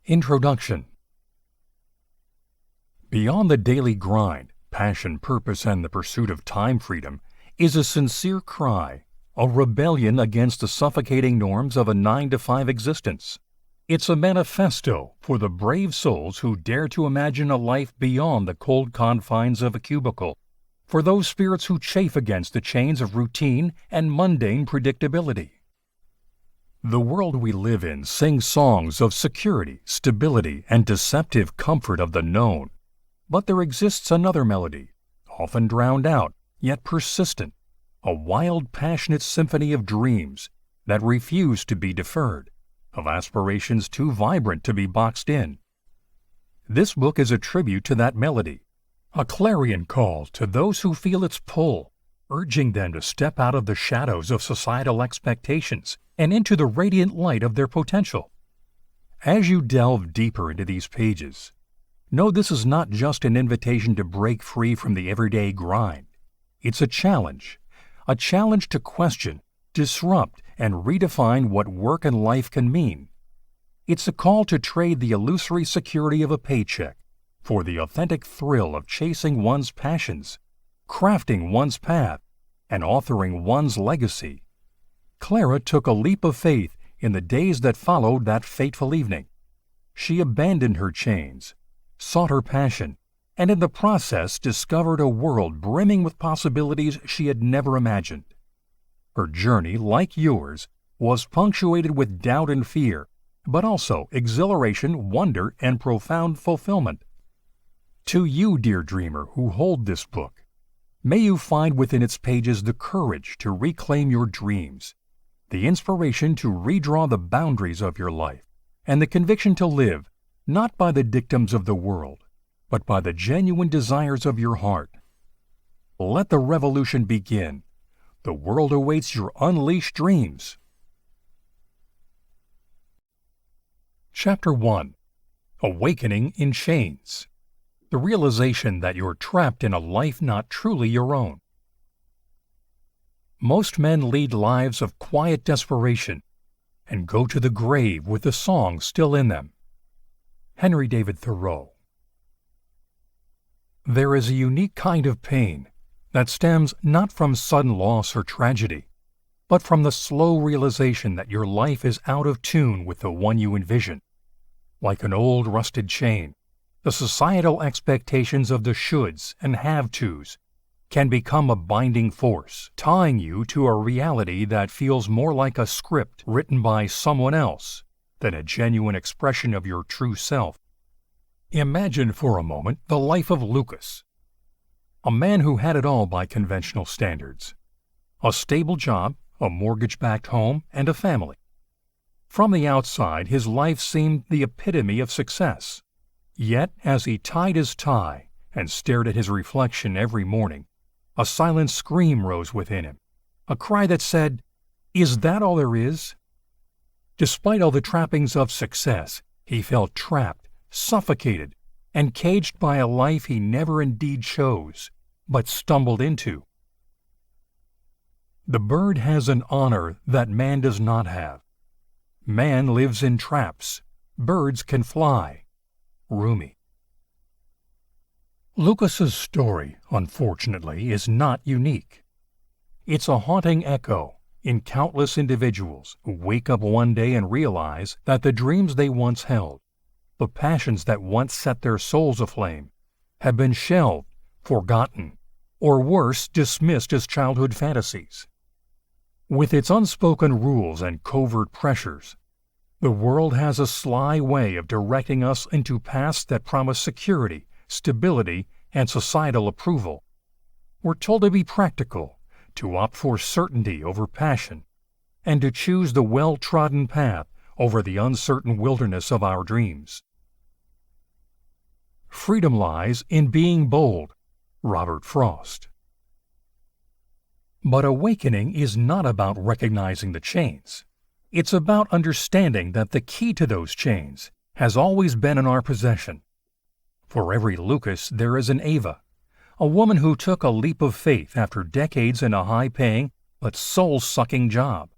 Introduction. Beyond the daily grind, passion, purpose, and the pursuit of time freedom is a sincere cry, a rebellion against the suffocating norms of a 9-to-5 existence. It's a manifesto for the brave souls who dare to imagine a life beyond the cold confines of a cubicle, for those spirits who chafe against the chains of routine and mundane predictability. The world we live in sings songs of security, stability, and deceptive comfort of the known. But there exists another melody, often drowned out, yet persistent, a wild, passionate symphony of dreams that refuse to be deferred, of aspirations too vibrant to be boxed in. This book is a tribute to that melody, a clarion call to those who feel its pull, urging them to step out of the shadows of societal expectations and into the radiant light of their potential. As you delve deeper into these pages, know this is not just an invitation to break free from the everyday grind. It's a challenge to question, disrupt, and redefine what work and life can mean. It's a call to trade the illusory security of a paycheck for the authentic thrill of chasing one's passions, crafting one's path, and authoring one's legacy. Clara took a leap of faith in the days that followed that fateful evening. She abandoned her chains, sought her passion, and in the process discovered a world brimming with possibilities she had never imagined. Her journey, like yours, was punctuated with doubt and fear, but also exhilaration, wonder, and profound fulfillment. To you, dear dreamer, who hold this book, may you find within its pages the courage to reclaim your dreams, the inspiration to redraw the boundaries of your life, and the conviction to live not by the dictums of the world, but by the genuine desires of your heart. Let the revolution begin. The world awaits your unleashed dreams. Chapter 1. Awakening in Chains. The realization that you're trapped in a life not truly your own. Most men lead lives of quiet desperation and go to the grave with the song still in them. Henry David Thoreau. There is a unique kind of pain that stems not from sudden loss or tragedy, but from the slow realization that your life is out of tune with the one you envision. Like an old rusted chain, the societal expectations of the shoulds and have-tos can become a binding force, tying you to a reality that feels more like a script written by someone else than a genuine expression of your true self. Imagine for a moment the life of Lucas, a man who had it all by conventional standards: a stable job, a mortgage-backed home, and a family. From the outside, his life seemed the epitome of success. Yet, as he tied his tie and stared at his reflection every morning, a silent scream rose within him, a cry that said, "Is that all there is?" Despite all the trappings of success, he felt trapped, suffocated, and caged by a life he never indeed chose, but stumbled into. The bird has an honor that man does not have. Man lives in traps. Birds can fly. Rumi. Lucas's story, unfortunately, is not unique. It's a haunting echo in countless individuals who wake up one day and realize that the dreams they once held, the passions that once set their souls aflame, have been shelved, forgotten, or worse, dismissed as childhood fantasies. With its unspoken rules and covert pressures, the world has a sly way of directing us into paths that promise security, stability, and societal approval. We're told to be practical, to opt for certainty over passion, and to choose the well-trodden path over the uncertain wilderness of our dreams. Freedom lies in being bold. Robert Frost. But awakening is not about recognizing the chains. It's about understanding that the key to those chains has always been in our possession. For every Lucas, there is an Ava, a woman who took a leap of faith after decades in a high-paying but soul-sucking job.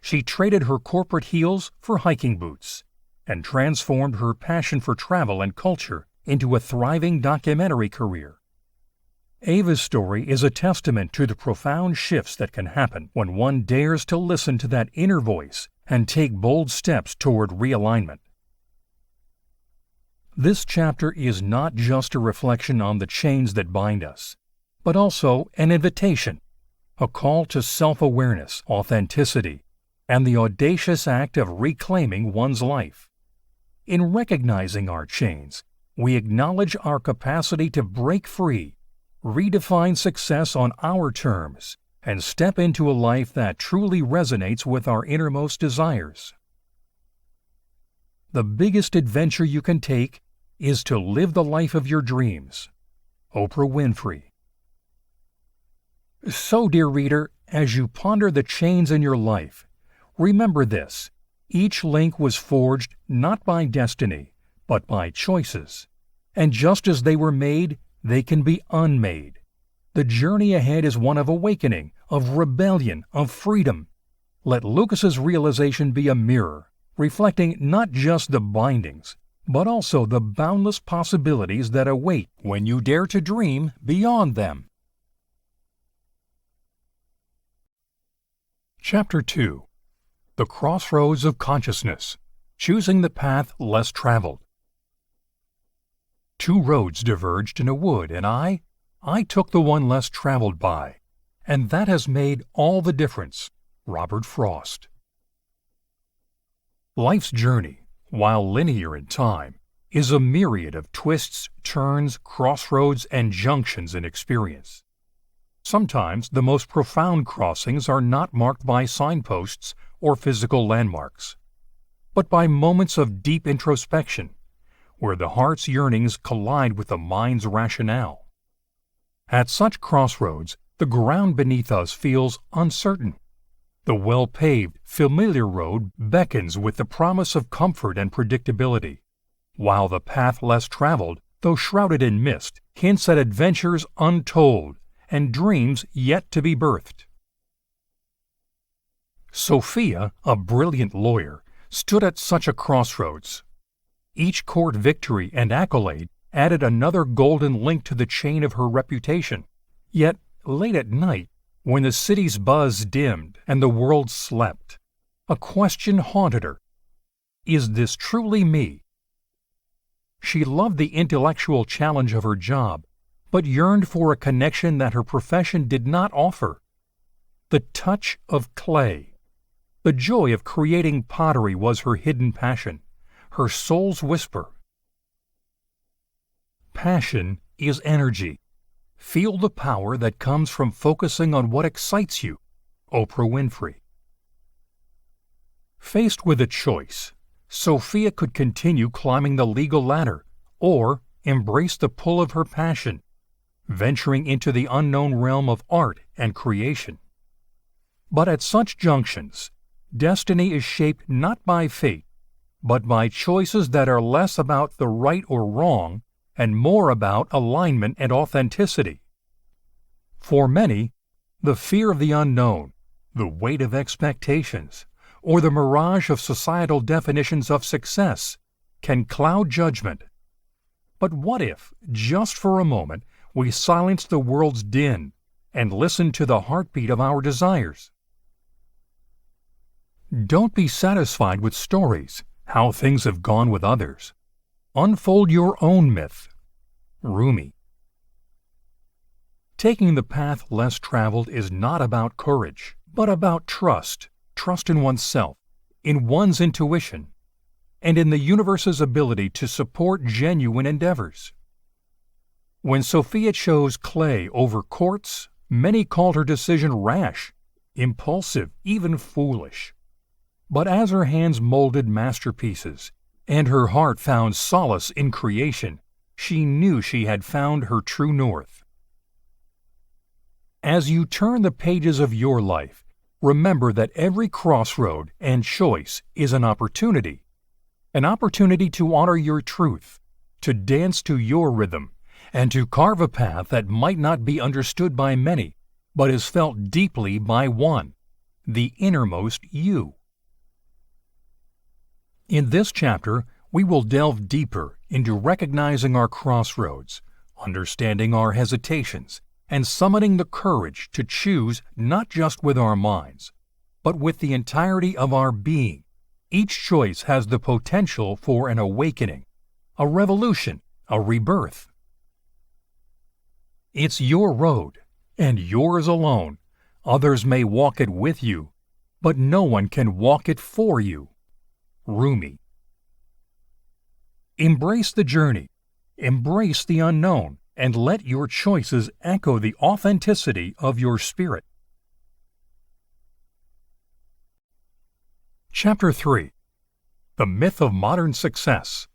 She traded her corporate heels for hiking boots, and transformed her passion for travel and culture into a thriving documentary career. Ava's story is a testament to the profound shifts that can happen when one dares to listen to that inner voice and take bold steps toward realignment. This chapter is not just a reflection on the chains that bind us, but also an invitation, a call to self-awareness, authenticity, and the audacious act of reclaiming one's life. In recognizing our chains, we acknowledge our capacity to break free, redefine success on our terms, and step into a life that truly resonates with our innermost desires. The biggest adventure you can take is to live the life of your dreams. Oprah Winfrey. So, dear reader, as you ponder the chains in your life, remember this: each link was forged not by destiny, but by choices. And just as they were made, they can be unmade. The journey ahead is one of awakening, of rebellion, of freedom. Let Lucas's realization be a mirror, reflecting not just the bindings, but also the boundless possibilities that await when you dare to dream beyond them. Chapter 2. The Crossroads of Consciousness, Choosing the Path Less Traveled. Two roads diverged in a wood, and I took the one less traveled by, and that has made all the difference. Robert Frost. Life's journey, while linear in time, is a myriad of twists, turns, crossroads, and junctions in experience. Sometimes the most profound crossings are not marked by signposts or physical landmarks, but by moments of deep introspection, where the heart's yearnings collide with the mind's rationale. At such crossroads, the ground beneath us feels uncertain. The well-paved, familiar road beckons with the promise of comfort and predictability, while the path less traveled, though shrouded in mist, hints at adventures untold and dreams yet to be birthed. Sophia, a brilliant lawyer, stood at such a crossroads. Each court victory and accolade added another golden link to the chain of her reputation. Yet, late at night, when the city's buzz dimmed and the world slept, a question haunted her. Is this truly me? She loved the intellectual challenge of her job, but yearned for a connection that her profession did not offer. The touch of clay. The joy of creating pottery was her hidden passion, her soul's whisper. Passion is energy. Feel the power that comes from focusing on what excites you. Oprah Winfrey. Faced with a choice, Sophia could continue climbing the legal ladder or embrace the pull of her passion, venturing into the unknown realm of art and creation. But at such junctions, destiny is shaped not by fate, but by choices that are less about the right or wrong and more about alignment and authenticity. For many, the fear of the unknown, the weight of expectations, or the mirage of societal definitions of success can cloud judgment. But what if, just for a moment, we silence the world's din and listen to the heartbeat of our desires? Don't be satisfied with stories, how things have gone with others. Unfold your own myth. Rumi. Taking the path less traveled is not about courage, but about trust in oneself, in one's intuition, and in the universe's ability to support genuine endeavors. When Sophia chose clay over quartz, many called her decision rash, impulsive, even foolish. But as her hands molded masterpieces, and her heart found solace in creation, she knew she had found her true north. As you turn the pages of your life, remember that every crossroad and choice is an opportunity to honor your truth, to dance to your rhythm, and to carve a path that might not be understood by many, but is felt deeply by one, the innermost you. In this chapter, we will delve deeper into recognizing our crossroads, understanding our hesitations, and summoning the courage to choose not just with our minds, but with the entirety of our being. Each choice has the potential for an awakening, a revolution, a rebirth. It's your road, and yours alone. Others may walk it with you, but no one can walk it for you. Rumi. Embrace the journey, embrace the unknown, and let your choices echo the authenticity of your spirit. Chapter 3. The Myth of Modern Success.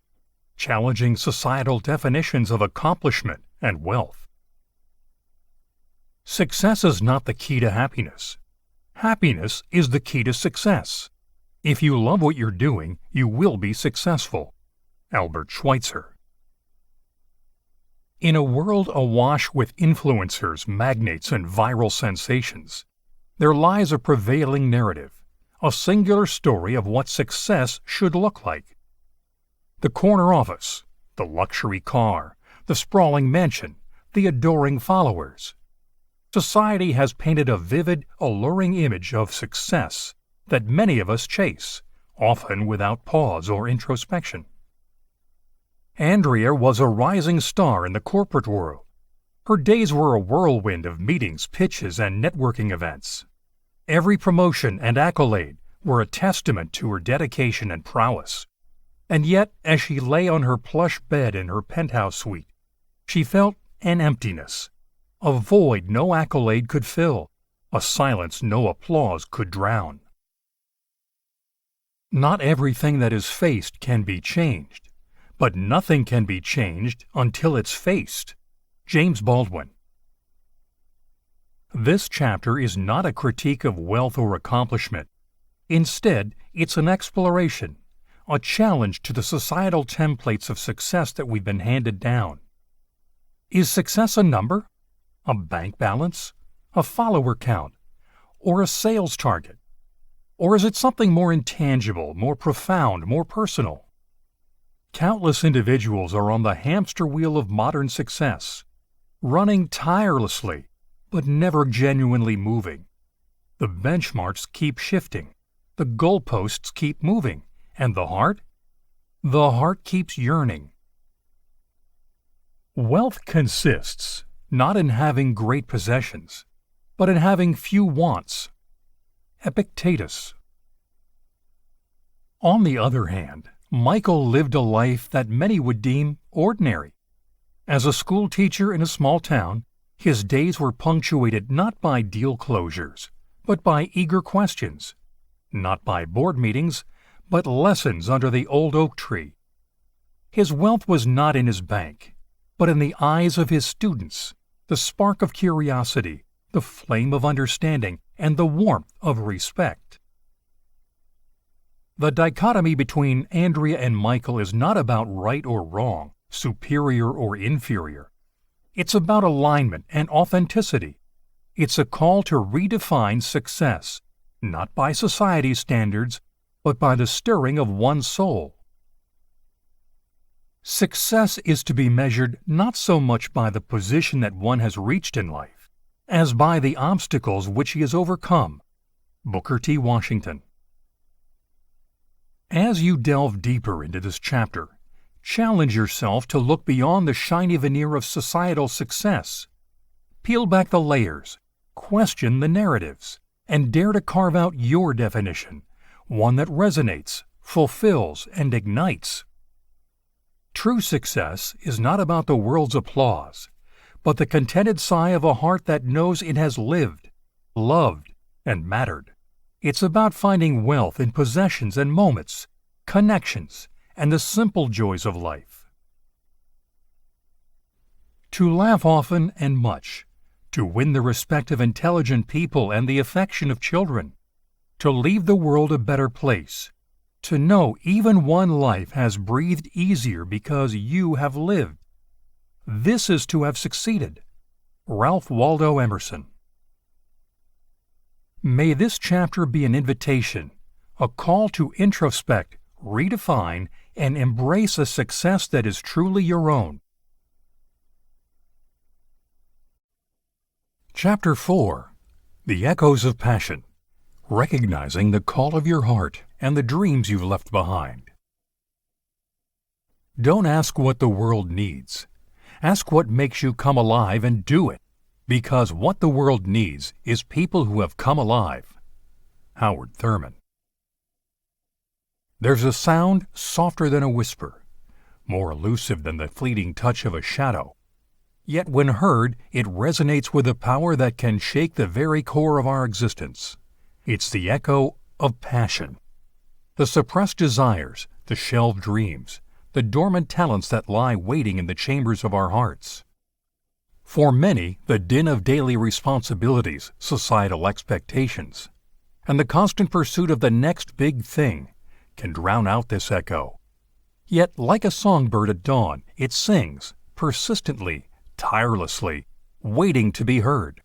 Challenging societal definitions of accomplishment and wealth. Success is not the key to happiness. Happiness is the key to success. If you love what you're doing, you will be successful. Albert Schweitzer. In a world awash with influencers, magnates, and viral sensations, there lies a prevailing narrative, a singular story of what success should look like. The corner office, the luxury car, the sprawling mansion, the adoring followers. Society has painted a vivid, alluring image of success that many of us chase, often without pause or introspection. Andrea was a rising star in the corporate world. Her days were a whirlwind of meetings, pitches, and networking events. Every promotion and accolade were a testament to her dedication and prowess. And yet, as she lay on her plush bed in her penthouse suite, she felt an emptiness, a void no accolade could fill, a silence no applause could drown. Not everything that is faced can be changed, but nothing can be changed until it's faced. James Baldwin. This chapter is not a critique of wealth or accomplishment. Instead, it's an exploration, a challenge to the societal templates of success that we've been handed down. Is success a number? A bank balance? A follower count? Or a sales target? Or is it something more intangible, more profound, more personal? Countless individuals are on the hamster wheel of modern success, running tirelessly, but never genuinely moving. The benchmarks keep shifting, the goalposts keep moving, and the heart? The heart keeps yearning. Wealth consists not in having great possessions, but in having few wants. Epictetus. On the other hand, Michael lived a life that many would deem ordinary. As a school teacher in a small town, his days were punctuated not by deal closures, but by eager questions, not by board meetings, but lessons under the old oak tree. His wealth was not in his bank, but in the eyes of his students, the spark of curiosity, the flame of understanding, and the warmth of respect. The dichotomy between Andrea and Michael is not about right or wrong, superior or inferior. It's about alignment and authenticity. It's a call to redefine success, not by society's standards, but by the stirring of one's soul. Success is to be measured not so much by the position that one has reached in life, as by the obstacles which he has overcome. Booker T. Washington. As you delve deeper into this chapter, challenge yourself to look beyond the shiny veneer of societal success. Peel back the layers, question the narratives, and dare to carve out your definition, one that resonates, fulfills, and ignites. True success is not about the world's applause, but the contented sigh of a heart that knows it has lived, loved, and mattered. It's about finding wealth in possessions and moments, connections, and the simple joys of life. To laugh often and much, to win the respect of intelligent people and the affection of children, to leave the world a better place, to know even one life has breathed easier because you have lived. This is to have succeeded. Ralph Waldo Emerson. May this chapter be an invitation, a call to introspect, redefine, and embrace a success that is truly your own. Chapter 4. The Echoes of Passion. Recognizing the call of your heart and the dreams you've left behind. Don't ask what the world needs. Ask what makes you come alive and do it, because what the world needs is people who have come alive. Howard Thurman. There's a sound softer than a whisper, more elusive than the fleeting touch of a shadow. Yet when heard, it resonates with a power that can shake the very core of our existence. It's the echo of passion. The suppressed desires, the shelved dreams, the dormant talents that lie waiting in the chambers of our hearts. For many, the din of daily responsibilities, societal expectations, and the constant pursuit of the next big thing can drown out this echo. Yet, like a songbird at dawn, it sings, persistently, tirelessly, waiting to be heard.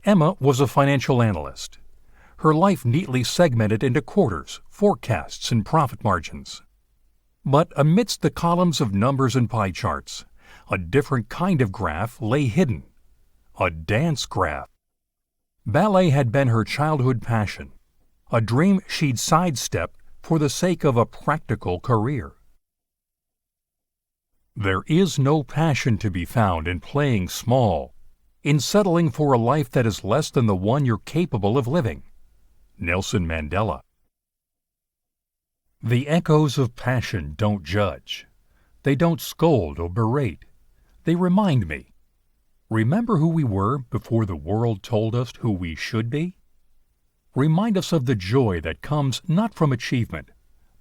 Emma was a financial analyst. Her life neatly segmented into quarters, forecasts, and profit margins. But amidst the columns of numbers and pie charts, a different kind of graph lay hidden. A dance graph. Ballet had been her childhood passion, a dream she'd sidestepped for the sake of a practical career. There is no passion to be found in playing small, in settling for a life that is less than the one you're capable of living. Nelson Mandela. The echoes of passion don't judge. They don't scold or berate. They remind me. Remember who we were before the world told us who we should be? Remind us of the joy that comes not from achievement,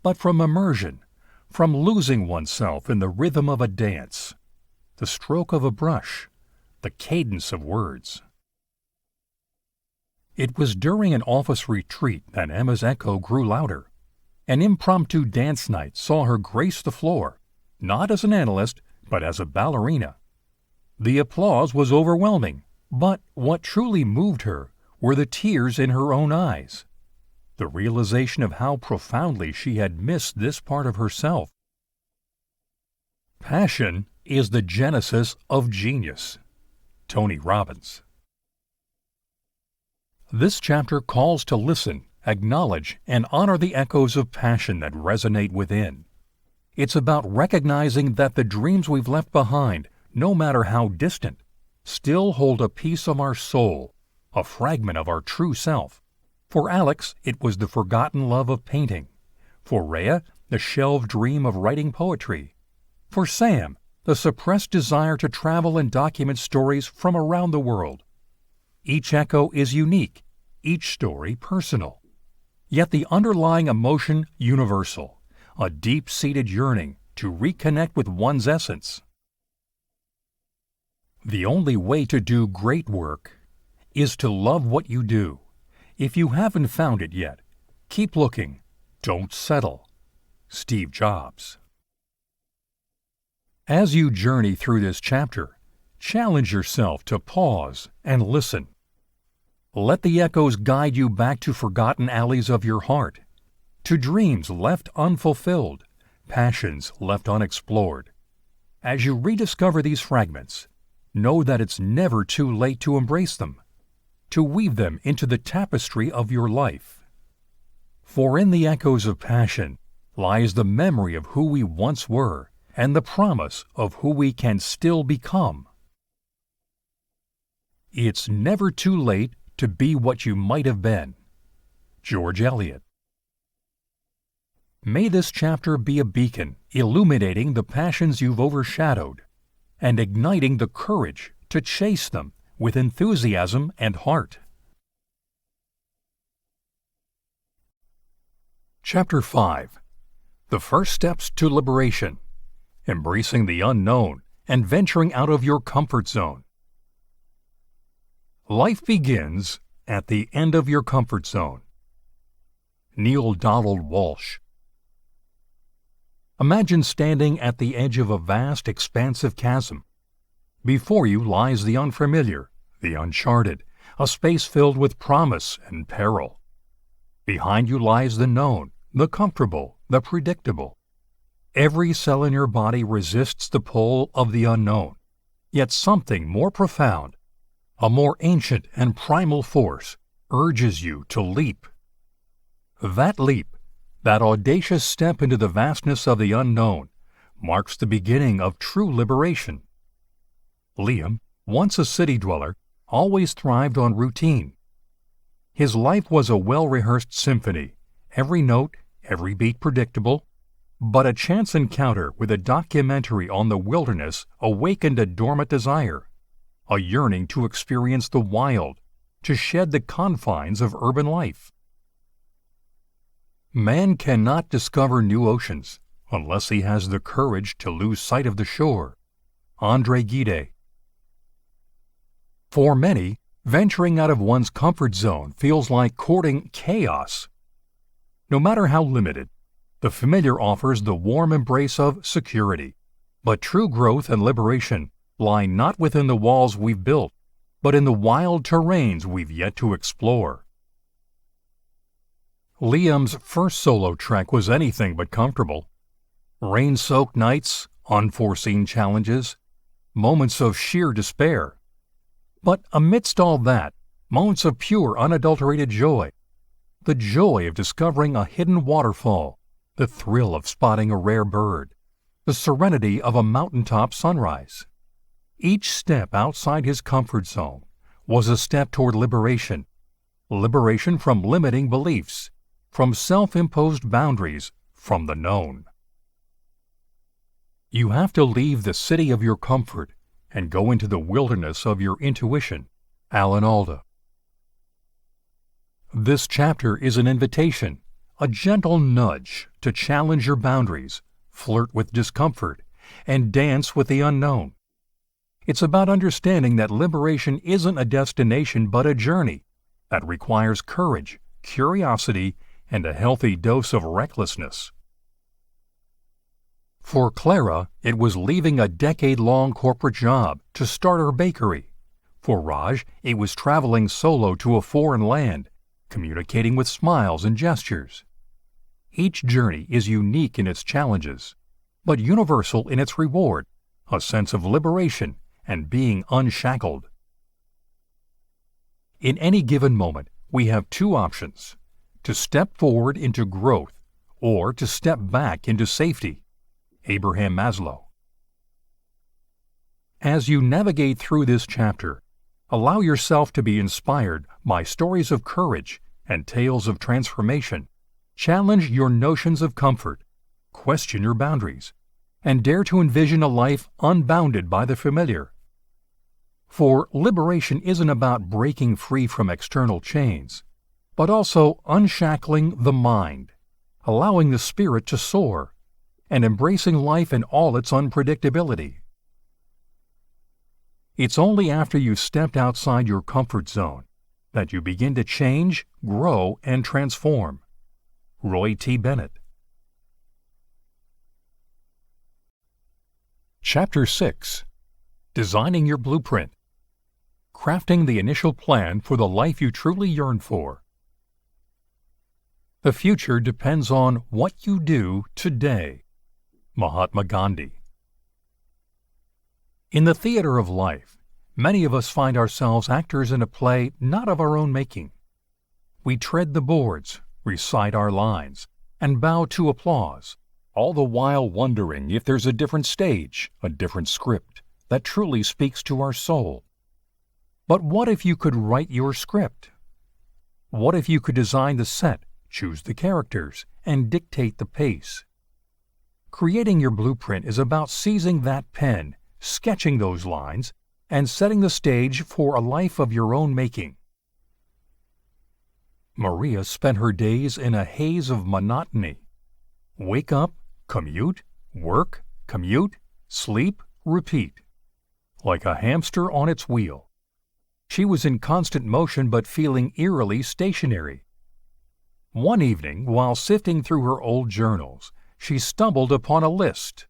but from immersion, from losing oneself in the rhythm of a dance, the stroke of a brush, the cadence of words. It was during an office retreat that Emma's echo grew louder. An impromptu dance night saw her grace the floor, not as an analyst, but as a ballerina. The applause was overwhelming, but what truly moved her were the tears in her own eyes, the realization of how profoundly she had missed this part of herself. Passion is the genesis of genius. Tony Robbins. This chapter calls to listen, acknowledge, and honor the echoes of passion that resonate within. It's about recognizing that the dreams we've left behind, no matter how distant, still hold a piece of our soul, a fragment of our true self. For Alex, it was the forgotten love of painting. For Rhea, the shelved dream of writing poetry. For Sam, the suppressed desire to travel and document stories from around the world. Each echo is unique, each story personal. Yet the underlying emotion universal, a deep-seated yearning to reconnect with one's essence. The only way to do great work is to love what you do. If you haven't found it yet, keep looking. Don't settle. Steve Jobs. As you journey through this chapter, challenge yourself to pause and listen. Let the echoes guide you back to forgotten alleys of your heart, to dreams left unfulfilled, passions left unexplored. As you rediscover these fragments, know that it's never too late to embrace them, to weave them into the tapestry of your life. For in the echoes of passion lies the memory of who we once were and the promise of who we can still become. It's never too late to be what you might have been. George Eliot. May this chapter be a beacon illuminating the passions you've overshadowed and igniting the courage to chase them with enthusiasm and heart. Chapter 5. The First Steps to Liberation. Embracing the unknown and venturing out of your comfort zone. Life begins at the end of your comfort zone. Neil Donald Walsh. Imagine standing at the edge of a vast, expansive chasm. Before you lies the unfamiliar, the uncharted, a space filled with promise and peril. Behind you lies the known, the comfortable, the predictable. Every cell in your body resists the pull of the unknown, yet something more profound, a more ancient and primal force, urges you to leap. That leap, that audacious step into the vastness of the unknown, marks the beginning of true liberation. Liam, once a city dweller, always thrived on routine. His life was a well-rehearsed symphony, every note, every beat predictable, but a chance encounter with a documentary on the wilderness awakened a dormant desire, a yearning to experience the wild, to shed the confines of urban life. Man cannot discover new oceans unless he has the courage to lose sight of the shore. André Gide. For many, venturing out of one's comfort zone feels like courting chaos. No matter how limited, the familiar offers the warm embrace of security. But true growth and liberation lie not within the walls we've built, but in the wild terrains we've yet to explore. Liam's first solo trek was anything but comfortable. Rain-soaked nights, unforeseen challenges, moments of sheer despair. But amidst all that, moments of pure, unadulterated joy. The joy of discovering a hidden waterfall, the thrill of spotting a rare bird, the serenity of a mountaintop sunrise. Each step outside his comfort zone was a step toward liberation. Liberation from limiting beliefs, from self-imposed boundaries, from the known. You have to leave the city of your comfort and go into the wilderness of your intuition. Alan Alda. This chapter is an invitation, a gentle nudge to challenge your boundaries, flirt with discomfort, and dance with the unknown. It's about understanding that liberation isn't a destination but a journey that requires courage, curiosity, and a healthy dose of recklessness. For Clara, it was leaving a decade-long corporate job to start her bakery. For Raj, it was traveling solo to a foreign land, communicating with smiles and gestures. Each journey is unique in its challenges, but universal in its reward, a sense of liberation and being unshackled. In any given moment, we have two options: to step forward into growth or to step back into safety. Abraham Maslow. As you navigate through this chapter, allow yourself to be inspired by stories of courage and tales of transformation. Challenge your notions of comfort, question your boundaries, and dare to envision a life unbounded by the familiar. For liberation isn't about breaking free from external chains, but also unshackling the mind, allowing the spirit to soar, and embracing life in all its unpredictability. It's only after you've stepped outside your comfort zone that you begin to change, grow, and transform. Roy T. Bennett. Chapter 6. Designing Your Blueprint. Crafting the initial plan for the life you truly yearn for. The future depends on what you do today. Mahatma Gandhi. In the theater of life, many of us find ourselves actors in a play not of our own making. We tread the boards, recite our lines, and bow to applause, all the while wondering if there's a different stage, a different script, that truly speaks to our soul. But what if you could write your script? What if you could design the set, choose the characters, and dictate the pace? Creating your blueprint is about seizing that pen, sketching those lines, and setting the stage for a life of your own making. Maria spent her days in a haze of monotony. Wake up, commute, work, commute, sleep, repeat. Like a hamster on its wheel. She was in constant motion but feeling eerily stationary. One evening, while sifting through her old journals, she stumbled upon a list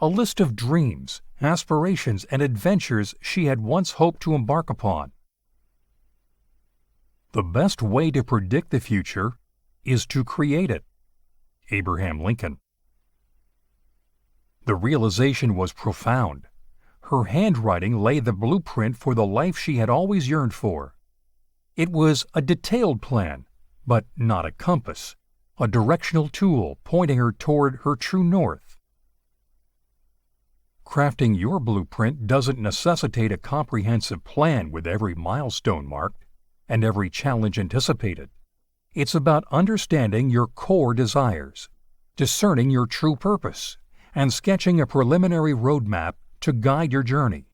of dreams, aspirations, and adventures she had once hoped to embark upon. The best way to predict the future is to create it. Abraham Lincoln. The realization was profound. Her handwriting lay the blueprint for the life she had always yearned for. It was a detailed plan, but not a compass, a directional tool pointing her toward her true north. Crafting your blueprint doesn't necessitate a comprehensive plan with every milestone marked and every challenge anticipated. It's about understanding your core desires, discerning your true purpose, and sketching a preliminary roadmap to guide your journey.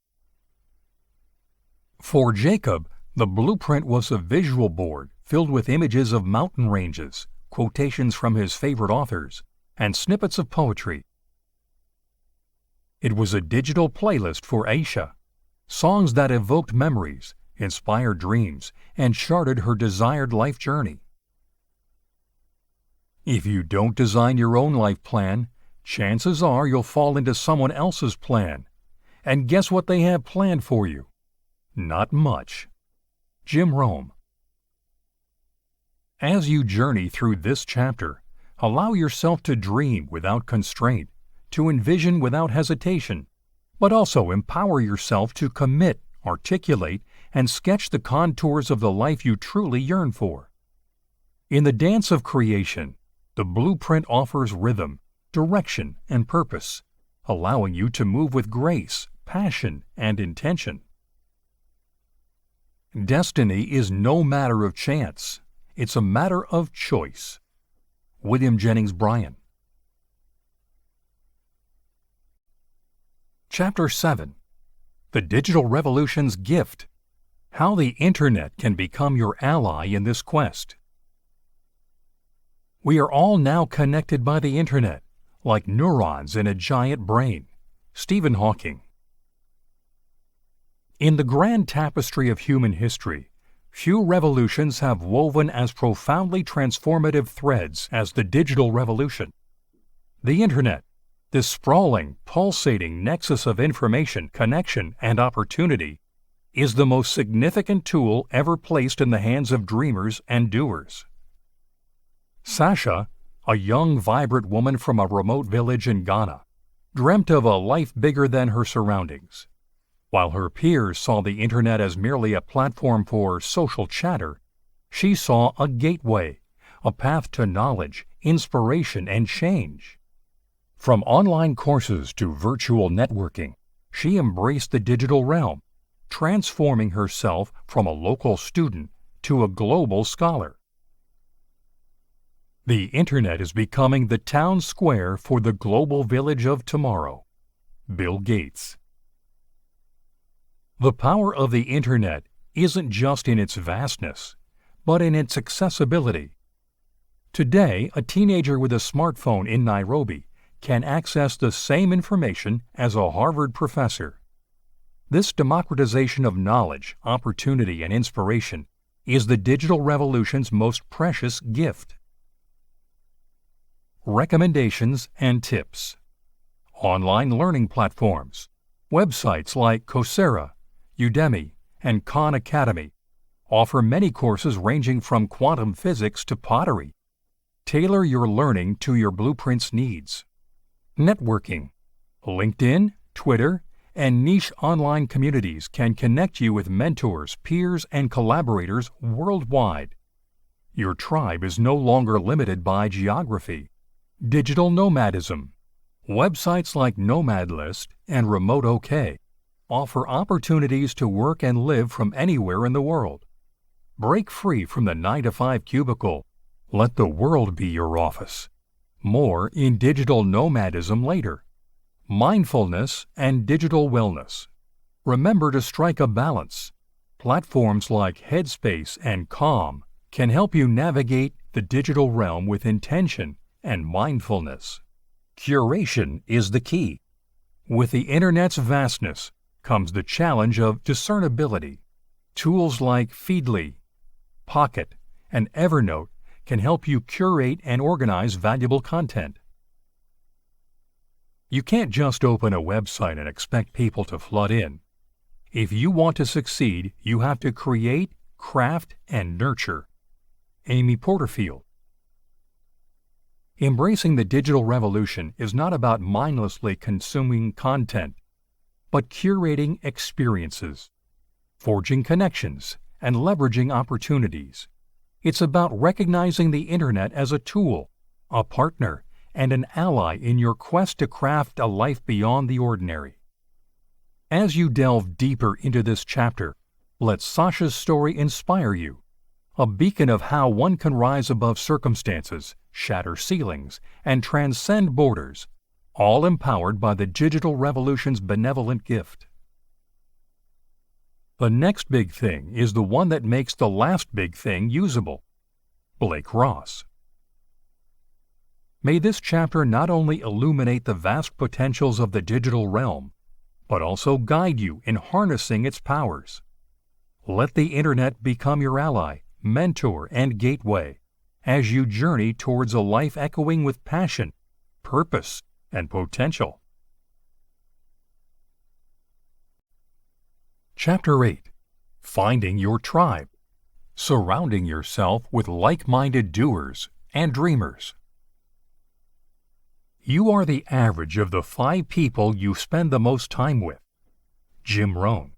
For Jacob, the blueprint was a visual board filled with images of mountain ranges, quotations from his favorite authors, and snippets of poetry. It was a digital playlist for Aisha, songs that evoked memories, inspired dreams, and charted her desired life journey. If you don't design your own life plan, chances are you'll fall into someone else's plan. And guess what they have planned for you? Not much. Jim Rome. As you journey through this chapter, allow yourself to dream without constraint, to envision without hesitation, but also empower yourself to commit, articulate, and sketch the contours of the life you truly yearn for. In the dance of creation, the blueprint offers rhythm, direction, and purpose, allowing you to move with grace, passion, and intention. Destiny is no matter of chance. It's a matter of choice. William Jennings Bryan. Chapter 7. The Digital Revolution's Gift. How the Internet can become your ally in this quest. We are all now connected by the Internet, like neurons in a giant brain. Stephen Hawking. In the grand tapestry of human history, few revolutions have woven as profoundly transformative threads as the digital revolution. The Internet, this sprawling, pulsating nexus of information, connection, and opportunity, is the most significant tool ever placed in the hands of dreamers and doers. Sasha, a young, vibrant woman from a remote village in Ghana, dreamt of a life bigger than her surroundings. While her peers saw the Internet as merely a platform for social chatter, she saw a gateway, a path to knowledge, inspiration, and change. From online courses to virtual networking, she embraced the digital realm, transforming herself from a local student to a global scholar. The Internet is becoming the town square for the global village of tomorrow. Bill Gates. The power of the Internet isn't just in its vastness, but in its accessibility. Today, a teenager with a smartphone in Nairobi can access the same information as a Harvard professor. This democratization of knowledge, opportunity, and inspiration is the digital revolution's most precious gift. Recommendations and tips. Online learning platforms. Websites like Coursera, Udemy, and Khan Academy offer many courses ranging from quantum physics to pottery. Tailor your learning to your blueprint's needs. Networking. LinkedIn, Twitter, and niche online communities can connect you with mentors, peers, and collaborators worldwide. Your tribe is no longer limited by geography. Digital nomadism. Websites like Nomadlist and Remote OK offer opportunities to work and live from anywhere in the world. Break free from the 9-to-5 cubicle. Let the world be your office. More in digital nomadism later. Mindfulness and digital wellness. Remember to strike a balance. Platforms like Headspace and Calm can help you navigate the digital realm with intention and mindfulness. Curation is the key. With the Internet's vastness comes the challenge of discernibility. Tools like Feedly, Pocket, and Evernote can help you curate and organize valuable content. You can't just open a website and expect people to flood in. If you want to succeed, you have to create, craft, and nurture. Amy Porterfield. Embracing the digital revolution is not about mindlessly consuming content, but curating experiences, forging connections, and leveraging opportunities. It's about recognizing the Internet as a tool, a partner, and an ally in your quest to craft a life beyond the ordinary. As you delve deeper into this chapter, let Sasha's story inspire you, a beacon of how one can rise above circumstances, shatter ceilings, and transcend borders, all empowered by the digital revolution's benevolent gift. The next big thing is the one that makes the last big thing usable. Blake Ross. May this chapter not only illuminate the vast potentials of the digital realm, but also guide you in harnessing its powers. Let the Internet become your ally, mentor, and gateway as you journey towards a life echoing with passion, purpose, and potential. Chapter 8. Finding Your Tribe. Surrounding yourself with like-minded doers and dreamers. You are the average of the 5 people you spend the most time with. Jim Rohn.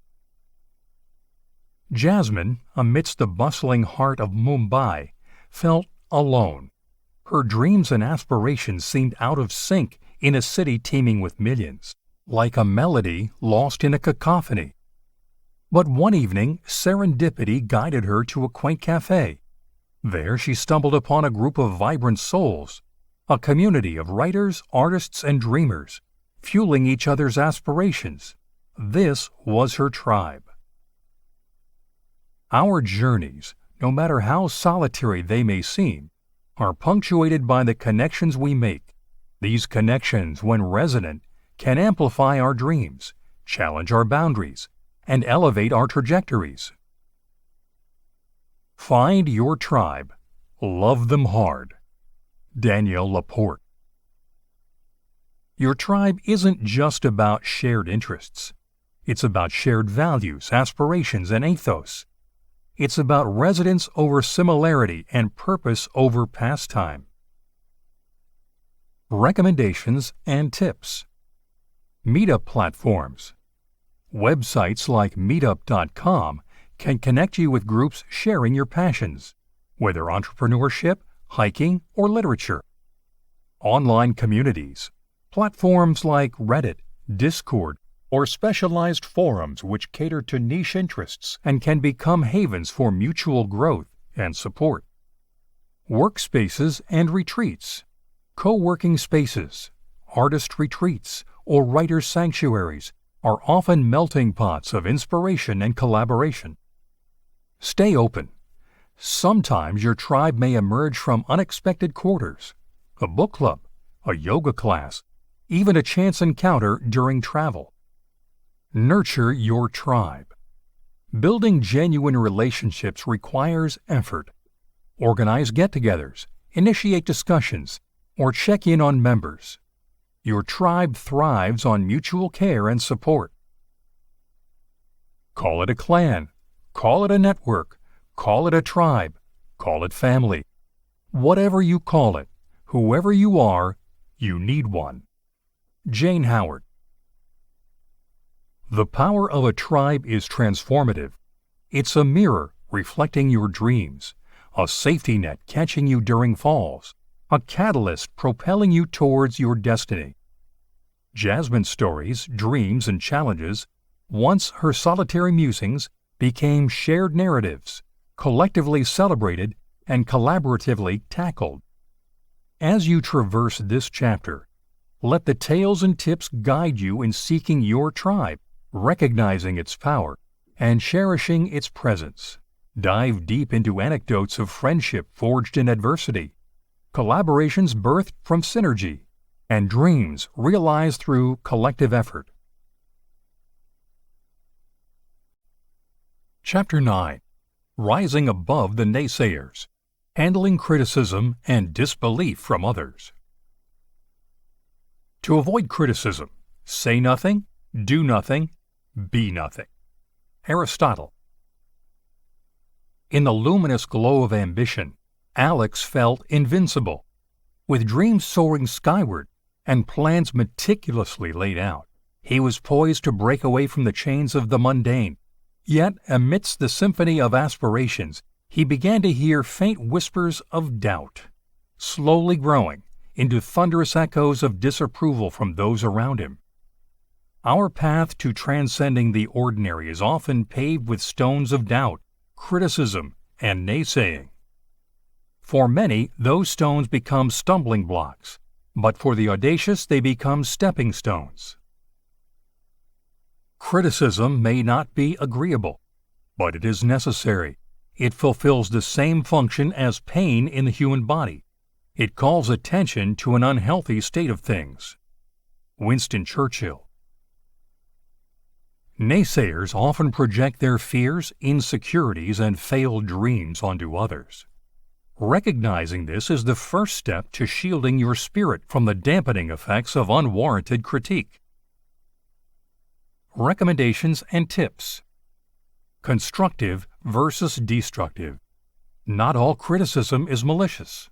Jasmine, amidst the bustling heart of Mumbai, felt alone. Her dreams and aspirations seemed out of sync in a city teeming with millions, like a melody lost in a cacophony. But one evening, serendipity guided her to a quaint cafe. There she stumbled upon a group of vibrant souls, a community of writers, artists, and dreamers, fueling each other's aspirations. This was her tribe. Our journeys, no matter how solitary they may seem, are punctuated by the connections we make. These connections, when resonant, can amplify our dreams, challenge our boundaries, and elevate our trajectories. Find your tribe. Love them hard. Danielle Laporte. Your tribe isn't just about shared interests. It's about shared values, aspirations, and ethos. It's about resonance over similarity and purpose over pastime. Recommendations and tips. Meetup platforms. Websites like meetup.com can connect you with groups sharing your passions, whether entrepreneurship, hiking, or literature. Online communities. Platforms like Reddit, Discord, or specialized forums which cater to niche interests and can become havens for mutual growth and support. Workspaces and retreats. Co-working spaces, artist retreats, or writer sanctuaries are often melting pots of inspiration and collaboration. Stay open. Sometimes your tribe may emerge from unexpected quarters, a book club, a yoga class, even a chance encounter during travel. Nurture your tribe. Building genuine relationships requires effort. Organize get-togethers, initiate discussions, or check in on members. Your tribe thrives on mutual care and support. Call it a clan, call it a network, call it a tribe, call it family. Whatever you call it, whoever you are, you need one. Jane Howard. The power of a tribe is transformative. It's a mirror reflecting your dreams, a safety net catching you during falls, a catalyst propelling you towards your destiny. Jasmine's stories, dreams, and challenges, once her solitary musings, became shared narratives, collectively celebrated and collaboratively tackled. As you traverse this chapter, let the tales and tips guide you in seeking your tribe, recognizing its power, and cherishing its presence. Dive deep into anecdotes of friendship forged in adversity, collaborations birthed from synergy, and dreams realized through collective effort. Chapter 9. Rising Above the Naysayers. Handling Criticism and Disbelief from Others. To avoid criticism, say nothing, do nothing, be nothing. Aristotle. In the luminous glow of ambition, Alex felt invincible. With dreams soaring skyward and plans meticulously laid out, he was poised to break away from the chains of the mundane. Yet, amidst the symphony of aspirations, he began to hear faint whispers of doubt, slowly growing into thunderous echoes of disapproval from those around him. Our path to transcending the ordinary is often paved with stones of doubt, criticism, and naysaying. For many, those stones become stumbling blocks, but for the audacious they become stepping stones. Criticism may not be agreeable, but it is necessary. It fulfills the same function as pain in the human body. It calls attention to an unhealthy state of things. Winston Churchill. Naysayers often project their fears, insecurities, and failed dreams onto others. Recognizing this is the first step to shielding your spirit from the dampening effects of unwarranted critique. Recommendations and tips. Constructive versus destructive. Not all criticism is malicious.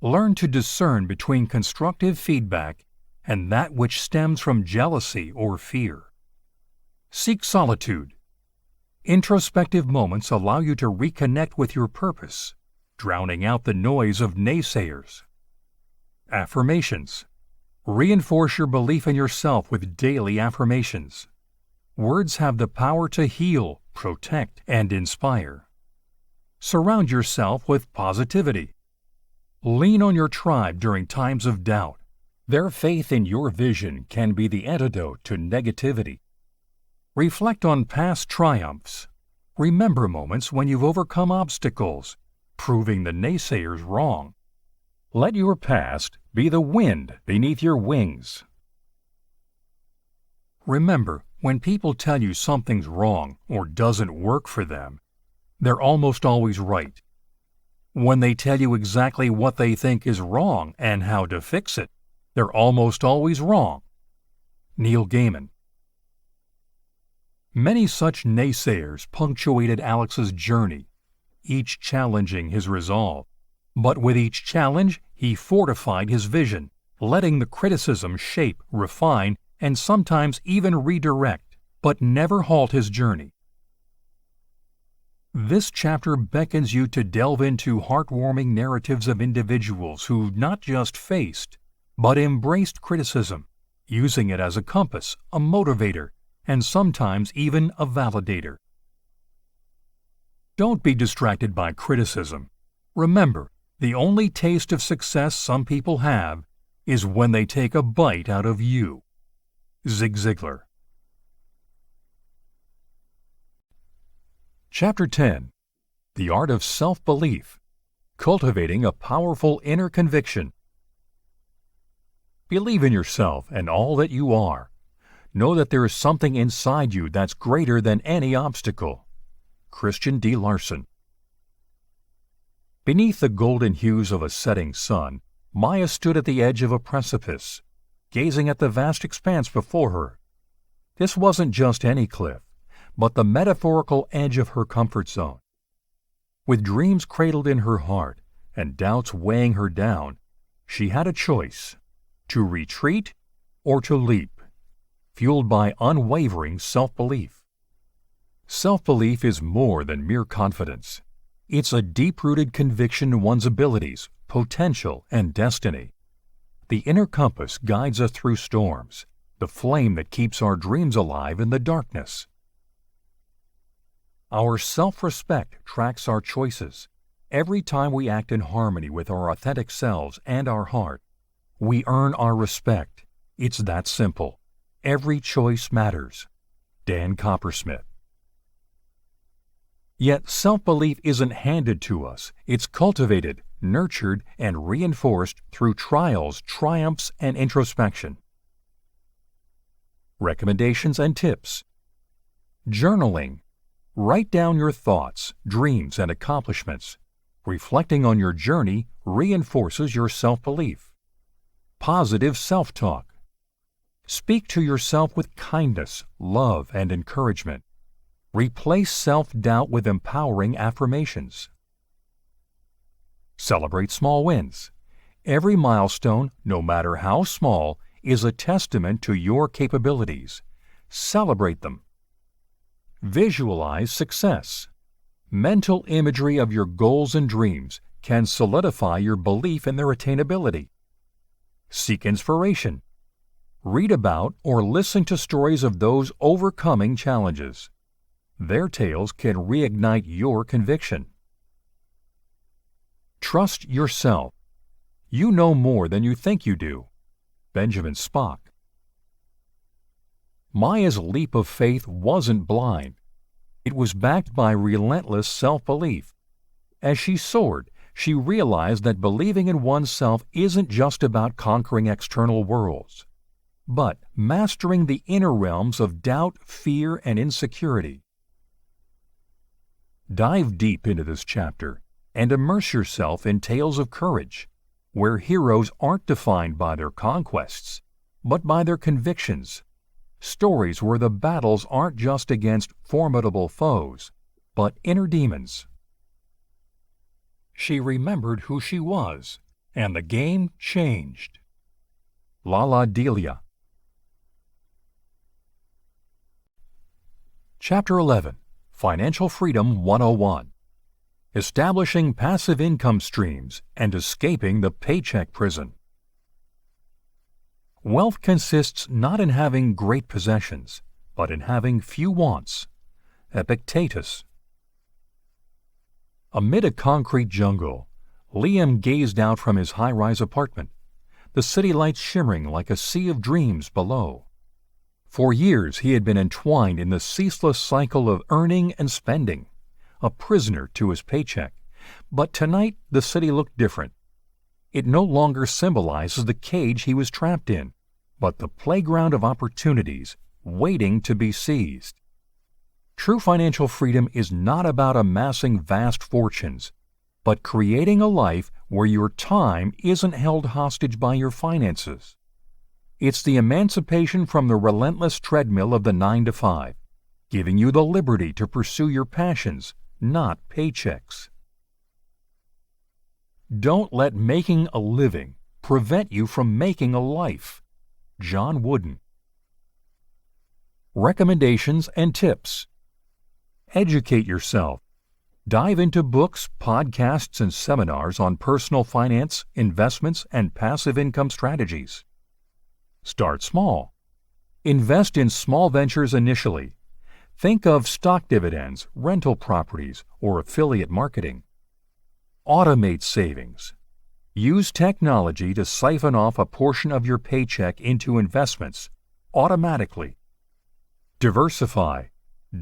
Learn to discern between constructive feedback and that which stems from jealousy or fear. Seek solitude. Introspective moments allow you to reconnect with your purpose, drowning out the noise of naysayers. Affirmations. Reinforce your belief in yourself with daily affirmations. Words have the power to heal, protect, and inspire. Surround yourself with positivity. Lean on your tribe during times of doubt. Their faith in your vision can be the antidote to negativity. Reflect on past triumphs. Remember moments when you've overcome obstacles, proving the naysayers wrong. Let your past be the wind beneath your wings. Remember, when people tell you something's wrong or doesn't work for them, they're almost always right. When they tell you exactly what they think is wrong and how to fix it, they're almost always wrong. Neil Gaiman. Many such naysayers punctuated Alex's journey, each challenging his resolve. But with each challenge, he fortified his vision, letting the criticism shape, refine, and sometimes even redirect, but never halt his journey. This chapter beckons you to delve into heartwarming narratives of individuals who not just faced, but embraced criticism, using it as a compass, a motivator, and sometimes even a validator. Don't be distracted by criticism. Remember, the only taste of success some people have is when they take a bite out of you. Zig Ziglar. Chapter 10. The Art of Self-Belief. Cultivating a Powerful Inner Conviction. Believe in yourself and all that you are. Know that there is something inside you that's greater than any obstacle. Christian D. Larson. Beneath the golden hues of a setting sun, Maya stood at the edge of a precipice, gazing at the vast expanse before her. This wasn't just any cliff, but the metaphorical edge of her comfort zone. With dreams cradled in her heart and doubts weighing her down, she had a choice: to retreat or to leap, fueled by unwavering self-belief. Self-belief is more than mere confidence. It's a deep-rooted conviction in one's abilities, potential, and destiny. The inner compass guides us through storms, the flame that keeps our dreams alive in the darkness. Our self-respect tracks our choices. Every time we act in harmony with our authentic selves and our heart, we earn our respect. It's that simple. Every choice matters. Dan Coppersmith. Yet self-belief isn't handed to us. It's cultivated, nurtured, and reinforced through trials, triumphs, and introspection. Recommendations and tips. Journaling. Write down your thoughts, dreams, and accomplishments. Reflecting on your journey reinforces your self-belief. Positive self-talk. Speak to yourself with kindness, love, and encouragement. Replace self-doubt with empowering affirmations. Celebrate small wins. Every milestone, no matter how small, is a testament to your capabilities. Celebrate them. Visualize success. Mental imagery of your goals and dreams can solidify your belief in their attainability. Seek inspiration. Read about or listen to stories of those overcoming challenges. Their tales can reignite your conviction. Trust yourself. You know more than you think you do. Benjamin Spock. Maya's leap of faith wasn't blind. It was backed by relentless self-belief. As she soared, she realized that believing in oneself isn't just about conquering external worlds, but mastering the inner realms of doubt, fear, and insecurity. Dive deep into this chapter and immerse yourself in tales of courage, where heroes aren't defined by their conquests, but by their convictions. Stories where the battles aren't just against formidable foes, but inner demons. She remembered who she was, and the game changed. Lala Delia. Chapter 11. Financial Freedom 101. Establishing Passive Income Streams and Escaping the Paycheck Prison. Wealth consists not in having great possessions, but in having few wants. Epictetus. Amid a concrete jungle, Liam gazed out from his high-rise apartment, the city lights shimmering like a sea of dreams below. For years he had been entwined in the ceaseless cycle of earning and spending, a prisoner to his paycheck. But tonight the city looked different. It no longer symbolizes the cage he was trapped in, but the playground of opportunities waiting to be seized. True financial freedom is not about amassing vast fortunes, but creating a life where your time isn't held hostage by your finances. It's the emancipation from the relentless treadmill of the 9-to-5, giving you the liberty to pursue your passions, not paychecks. Don't let making a living prevent you from making a life. John Wooden. Recommendations and tips. Educate yourself. Dive into books, podcasts, and seminars on personal finance, investments, and passive income strategies. Start small. Invest in small ventures initially. Think of stock dividends, rental properties, or affiliate marketing. Automate savings. Use technology to siphon off a portion of your paycheck into investments automatically. Diversify.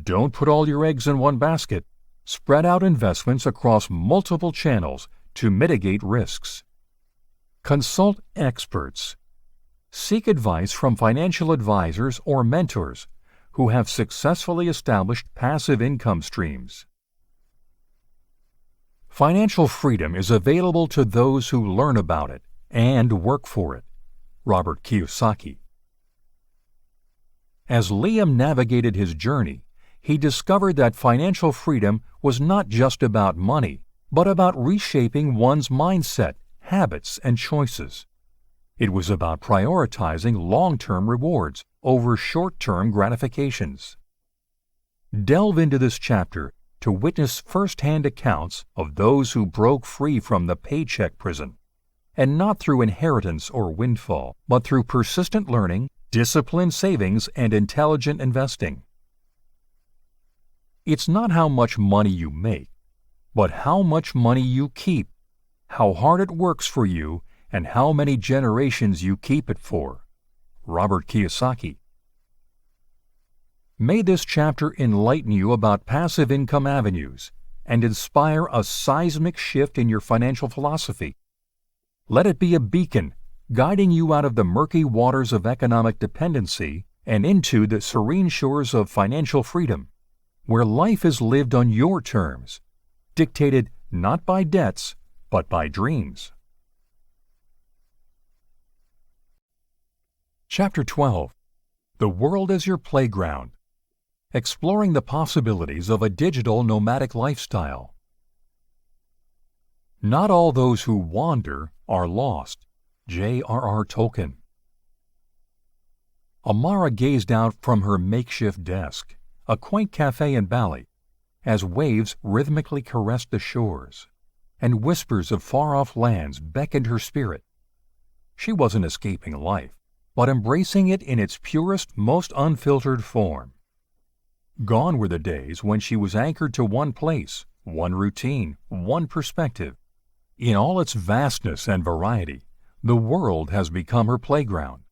Don't put all your eggs in one basket. Spread out investments across multiple channels to mitigate risks. Consult experts. Seek advice from financial advisors or mentors who have successfully established passive income streams. Financial freedom is available to those who learn about it and work for it. Robert Kiyosaki. As Liam navigated his journey, he discovered that financial freedom was not just about money, but about reshaping one's mindset, habits, and choices. It was about prioritizing long-term rewards over short-term gratifications. Delve into this chapter to witness first-hand accounts of those who broke free from the paycheck prison, and not through inheritance or windfall, but through persistent learning, disciplined savings, and intelligent investing. It's not how much money you make, but how much money you keep, how hard it works for you, and how many generations you keep it for. Robert Kiyosaki. May this chapter enlighten you about passive income avenues and inspire a seismic shift in your financial philosophy. Let it be a beacon guiding you out of the murky waters of economic dependency and into the serene shores of financial freedom, where life is lived on your terms, dictated not by debts, but by dreams. Chapter 12. The World as Your Playground. Exploring the possibilities of a digital nomadic lifestyle. Not all those who wander are lost. J.R.R. Tolkien. Amara gazed out from her makeshift desk, a quaint cafe in Bali, as waves rhythmically caressed the shores, and whispers of far-off lands beckoned her spirit. She wasn't escaping life, but embracing it in its purest, most unfiltered form. Gone were the days when she was anchored to one place, one routine, one perspective. In all its vastness and variety, the world has become her playground.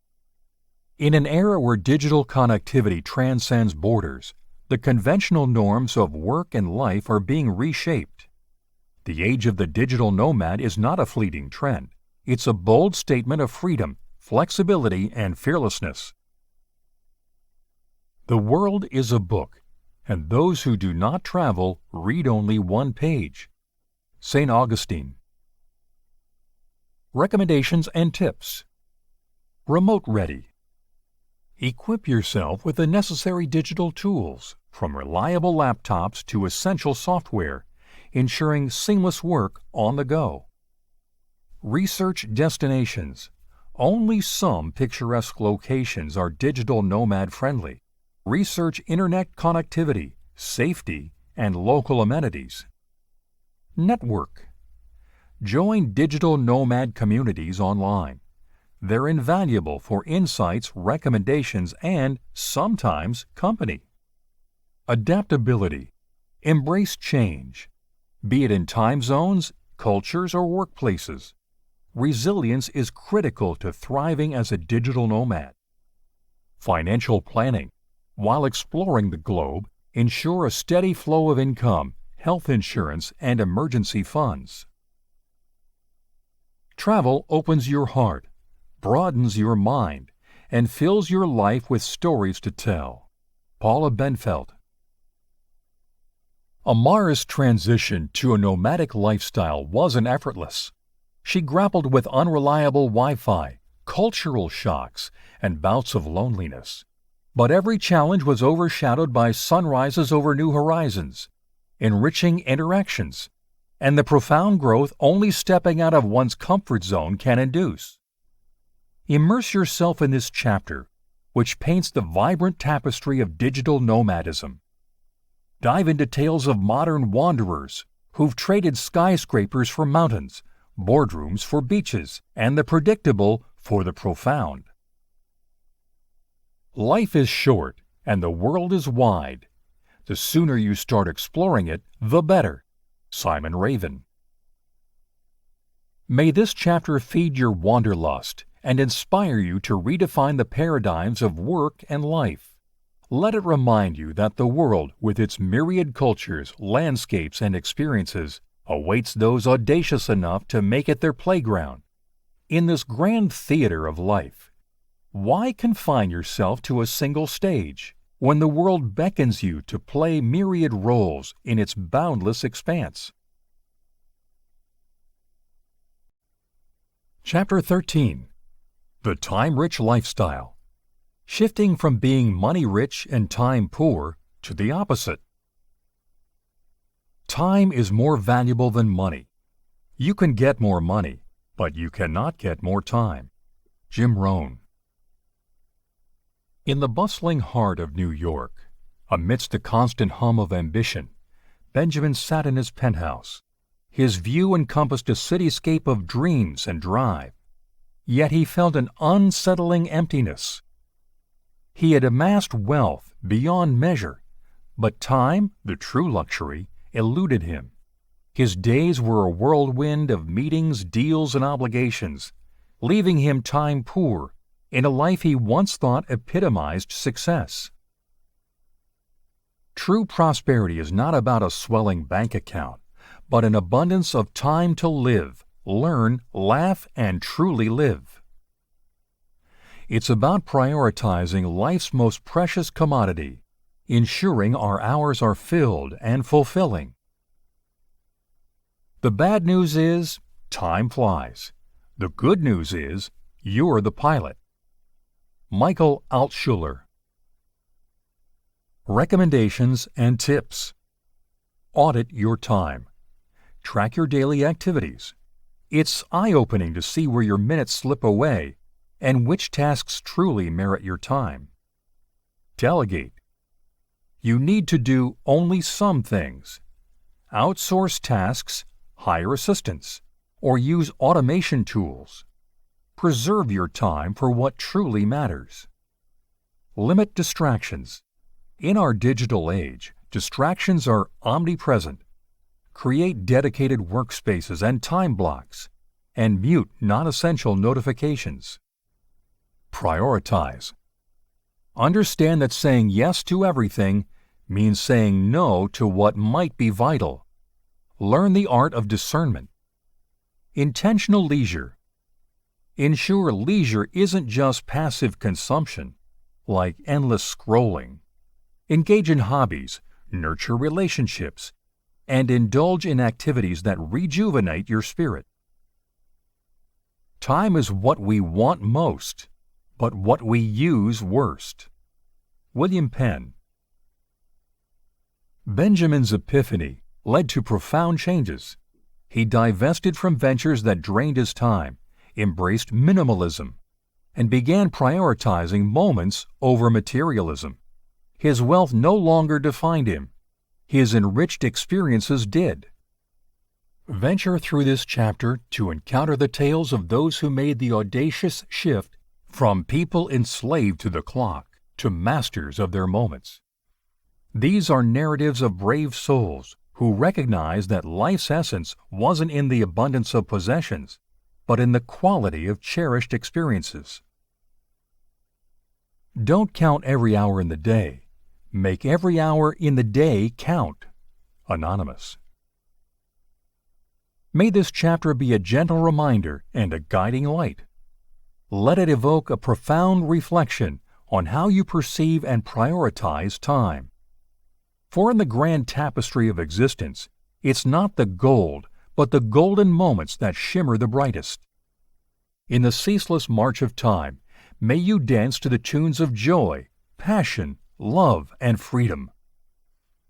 In an era where digital connectivity transcends borders, the conventional norms of work and life are being reshaped. The age of the digital nomad is not a fleeting trend. It's a bold statement of freedom, flexibility, and fearlessness. The world is a book, and those who do not travel read only one page. St. Augustine. Recommendations and tips. Remote ready. Equip yourself with the necessary digital tools, from reliable laptops to essential software, ensuring seamless work on the go. Research destinations. Only some picturesque locations are digital nomad friendly. Research internet connectivity, safety, and local amenities. Network. Join digital nomad communities online. They're invaluable for insights, recommendations, and, sometimes, company. Adaptability. Embrace change, be it in time zones, cultures, or workplaces. Resilience is critical to thriving as a digital nomad. Financial planning. While exploring the globe, ensure a steady flow of income, health insurance, and emergency funds. Travel opens your heart, broadens your mind, and fills your life with stories to tell. Paula Benfeld. Amara's transition to a nomadic lifestyle wasn't effortless. She grappled with unreliable Wi-Fi, cultural shocks, and bouts of loneliness. But every challenge was overshadowed by sunrises over new horizons, enriching interactions, and the profound growth only stepping out of one's comfort zone can induce. Immerse yourself in this chapter, which paints the vibrant tapestry of digital nomadism. Dive into tales of modern wanderers who've traded skyscrapers for mountains, boardrooms for beaches, and the predictable for the profound. Life is short, and the world is wide. The sooner you start exploring it, the better. Simon Raven. May this chapter feed your wanderlust and inspire you to redefine the paradigms of work and life. Let it remind you that the world, with its myriad cultures, landscapes, and experiences, awaits those audacious enough to make it their playground. In this grand theater of life, why confine yourself to a single stage when the world beckons you to play myriad roles in its boundless expanse? Chapter 13. The Time-Rich Lifestyle. Shifting from being money-rich and time-poor to the opposite. Time is more valuable than money. You can get more money, but you cannot get more time. Jim Rohn. In the bustling heart of New York, amidst the constant hum of ambition, Benjamin sat in his penthouse. His view encompassed a cityscape of dreams and drive, yet he felt an unsettling emptiness. He had amassed wealth beyond measure, but time, the true luxury, eluded him. His days were a whirlwind of meetings, deals, and obligations, leaving him time poor in a life he once thought epitomized success. True prosperity is not about a swelling bank account, but an abundance of time to live, learn, laugh, and truly live. It's about prioritizing life's most precious commodity, ensuring our hours are filled and fulfilling. The bad news is, time flies. The good news is, you're the pilot. Michael Altshuler. Recommendations and tips. Audit your time. Track your daily activities. It's eye-opening to see where your minutes slip away and which tasks truly merit your time. Delegate. You need to do only some things. Outsource tasks, hire assistants, or use automation tools. Preserve your time for what truly matters. Limit distractions. In our digital age, distractions are omnipresent. Create dedicated workspaces and time blocks, and mute non-essential notifications. Prioritize. Understand that saying yes to everything means saying no to what might be vital. Learn the art of discernment. Intentional leisure. Ensure leisure isn't just passive consumption, like endless scrolling. Engage in hobbies, nurture relationships, and indulge in activities that rejuvenate your spirit. Time is what we want most, but what we use worst. William Penn. Benjamin's epiphany led to profound changes. He divested from ventures that drained his time, embraced minimalism, and began prioritizing moments over materialism. His wealth no longer defined him. His enriched experiences did. Venture through this chapter to encounter the tales of those who made the audacious shift from people enslaved to the clock to masters of their moments. These are narratives of brave souls who recognized that life's essence wasn't in the abundance of possessions, but in the quality of cherished experiences. Don't count every hour in the day. Make every hour in the day count. Anonymous. May this chapter be a gentle reminder and a guiding light. Let it evoke a profound reflection on how you perceive and prioritize time. For in the grand tapestry of existence, it's not the gold, but the golden moments that shimmer the brightest. In the ceaseless march of time, may you dance to the tunes of joy, passion, love, and freedom.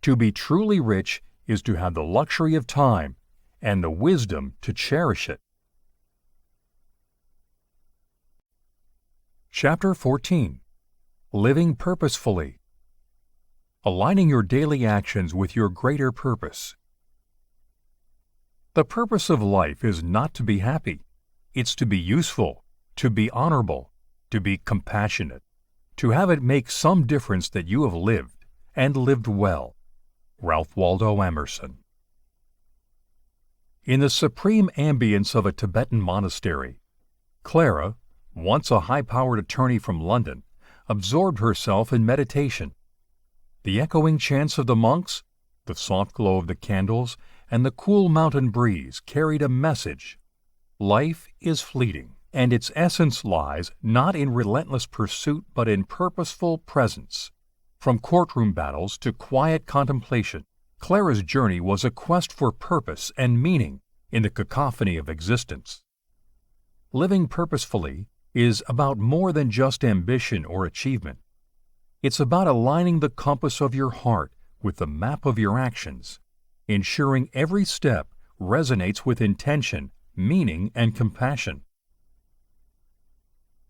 To be truly rich is to have the luxury of time and the wisdom to cherish it. Chapter 14. Living Purposefully. Aligning your daily actions with your greater purpose. The purpose of life is not to be happy. It's to be useful, to be honorable, to be compassionate, to have it make some difference that you have lived, and lived well. Ralph Waldo Emerson. In the supreme ambience of a Tibetan monastery, Clara, once a high-powered attorney from London, absorbed herself in meditation. The echoing chants of the monks, the soft glow of the candles, and the cool mountain breeze carried a message. Life is fleeting, and its essence lies not in relentless pursuit but in purposeful presence. From courtroom battles to quiet contemplation, Clara's journey was a quest for purpose and meaning in the cacophony of existence. Living purposefully is about more than just ambition or achievement. It's about aligning the compass of your heart with the map of your actions, ensuring every step resonates with intention, meaning, and compassion.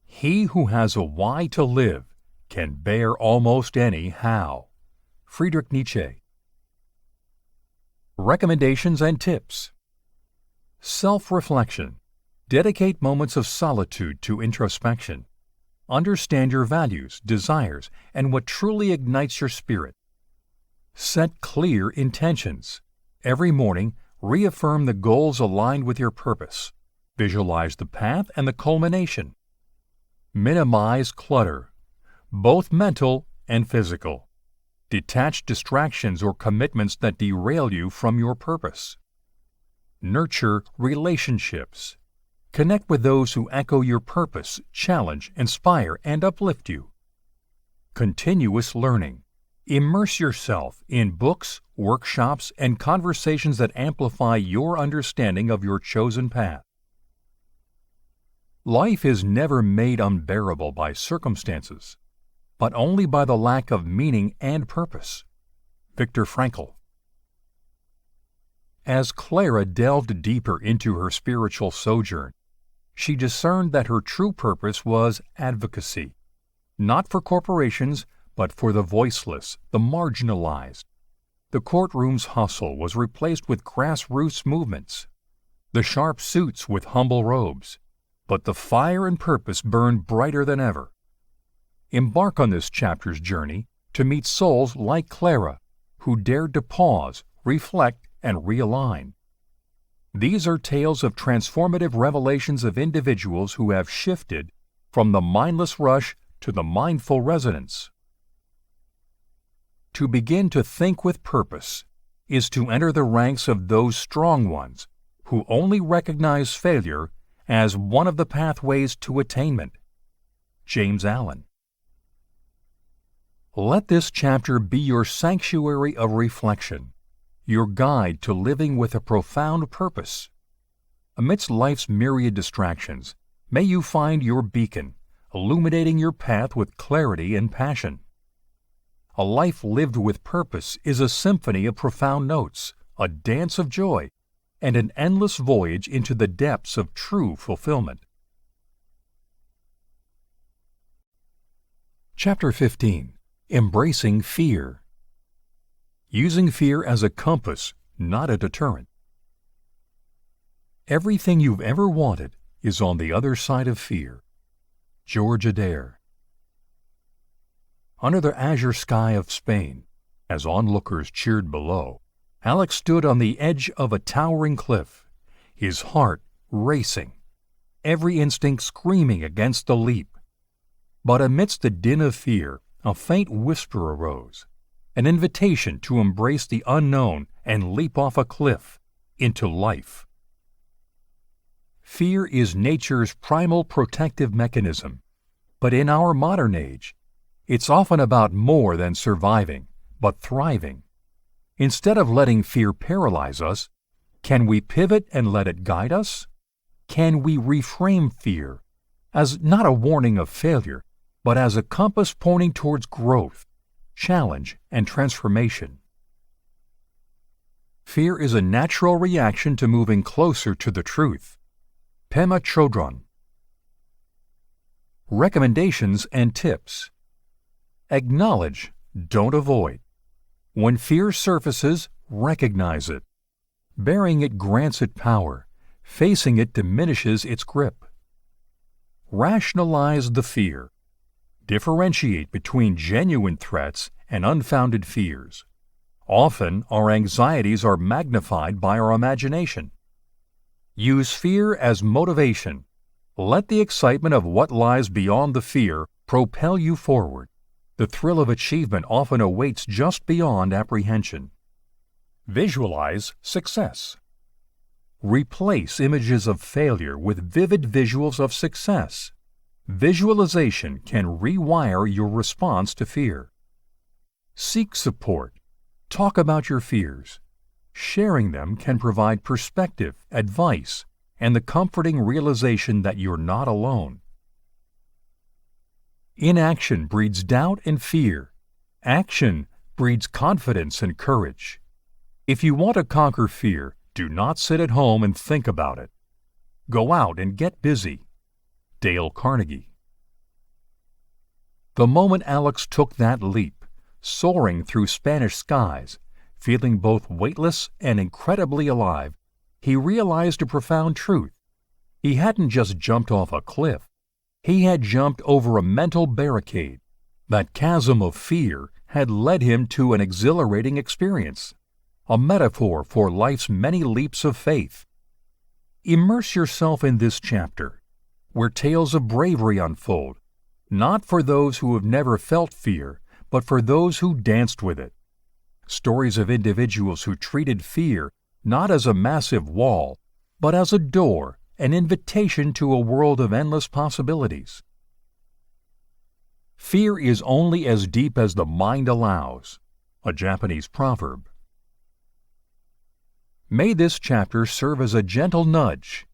He who has a why to live can bear almost any how. Friedrich Nietzsche. Recommendations and tips. Self-reflection. Dedicate moments of solitude to introspection. Understand your values, desires, and what truly ignites your spirit. Set clear intentions. Every morning, reaffirm the goals aligned with your purpose. Visualize the path and the culmination. Minimize clutter, both mental and physical. Detach distractions or commitments that derail you from your purpose. Nurture relationships. Connect with those who echo your purpose, challenge, inspire, and uplift you. Continuous learning. Immerse yourself in books, workshops, and conversations that amplify your understanding of your chosen path. Life is never made unbearable by circumstances, but only by the lack of meaning and purpose. Viktor Frankl. As Clara delved deeper into her spiritual sojourn, she discerned that her true purpose was advocacy, not for corporations, but for the voiceless, the marginalized. The courtroom's hustle was replaced with grassroots movements, the sharp suits with humble robes, but the fire and purpose burned brighter than ever. Embark on this chapter's journey to meet souls like Clara, who dared to pause, reflect, and realign. These are tales of transformative revelations of individuals who have shifted from the mindless rush to the mindful resonance. To begin to think with purpose is to enter the ranks of those strong ones who only recognize failure as one of the pathways to attainment. James Allen. Let this chapter be your sanctuary of reflection, your guide to living with a profound purpose. Amidst life's myriad distractions, may you find your beacon, illuminating your path with clarity and passion. A life lived with purpose is a symphony of profound notes, a dance of joy, and an endless voyage into the depths of true fulfillment. Chapter 15. Embracing Fear. Using fear as a compass, not a deterrent. Everything you've ever wanted is on the other side of fear. George Adair. Under the azure sky of Spain, as onlookers cheered below, Alex stood on the edge of a towering cliff, his heart racing, every instinct screaming against the leap. But amidst the din of fear, a faint whisper arose, an invitation to embrace the unknown and leap off a cliff into life. Fear is nature's primal protective mechanism, but in our modern age, it's often about more than surviving, but thriving. Instead of letting fear paralyze us, can we pivot and let it guide us? Can we reframe fear as not a warning of failure, but as a compass pointing towards growth, challenge, and transformation? Fear is a natural reaction to moving closer to the truth. Pema Chodron. Recommendations and tips. Acknowledge, don't avoid. When fear surfaces, recognize it. Bearing it grants it power. Facing it diminishes its grip. Rationalize the fear. Differentiate between genuine threats and unfounded fears. Often, our anxieties are magnified by our imagination. Use fear as motivation. Let the excitement of what lies beyond the fear propel you forward. The thrill of achievement often awaits just beyond apprehension. Visualize success. Replace images of failure with vivid visuals of success. Visualization can rewire your response to fear. Seek support. Talk about your fears. Sharing them can provide perspective, advice, and the comforting realization that you're not alone. Inaction breeds doubt and fear. Action breeds confidence and courage. If you want to conquer fear, do not sit at home and think about it. Go out and get busy. Dale Carnegie. The moment Alex took that leap, soaring through Spanish skies, feeling both weightless and incredibly alive, he realized a profound truth. He hadn't just jumped off a cliff. He had jumped over a mental barricade. That chasm of fear had led him to an exhilarating experience, a metaphor for life's many leaps of faith. Immerse yourself in this chapter, where tales of bravery unfold, not for those who have never felt fear, but for those who danced with it. Stories of individuals who treated fear not as a massive wall, but as a door, an invitation to a world of endless possibilities. Fear is only as deep as the mind allows, a Japanese proverb. May this chapter serve as a gentle nudge,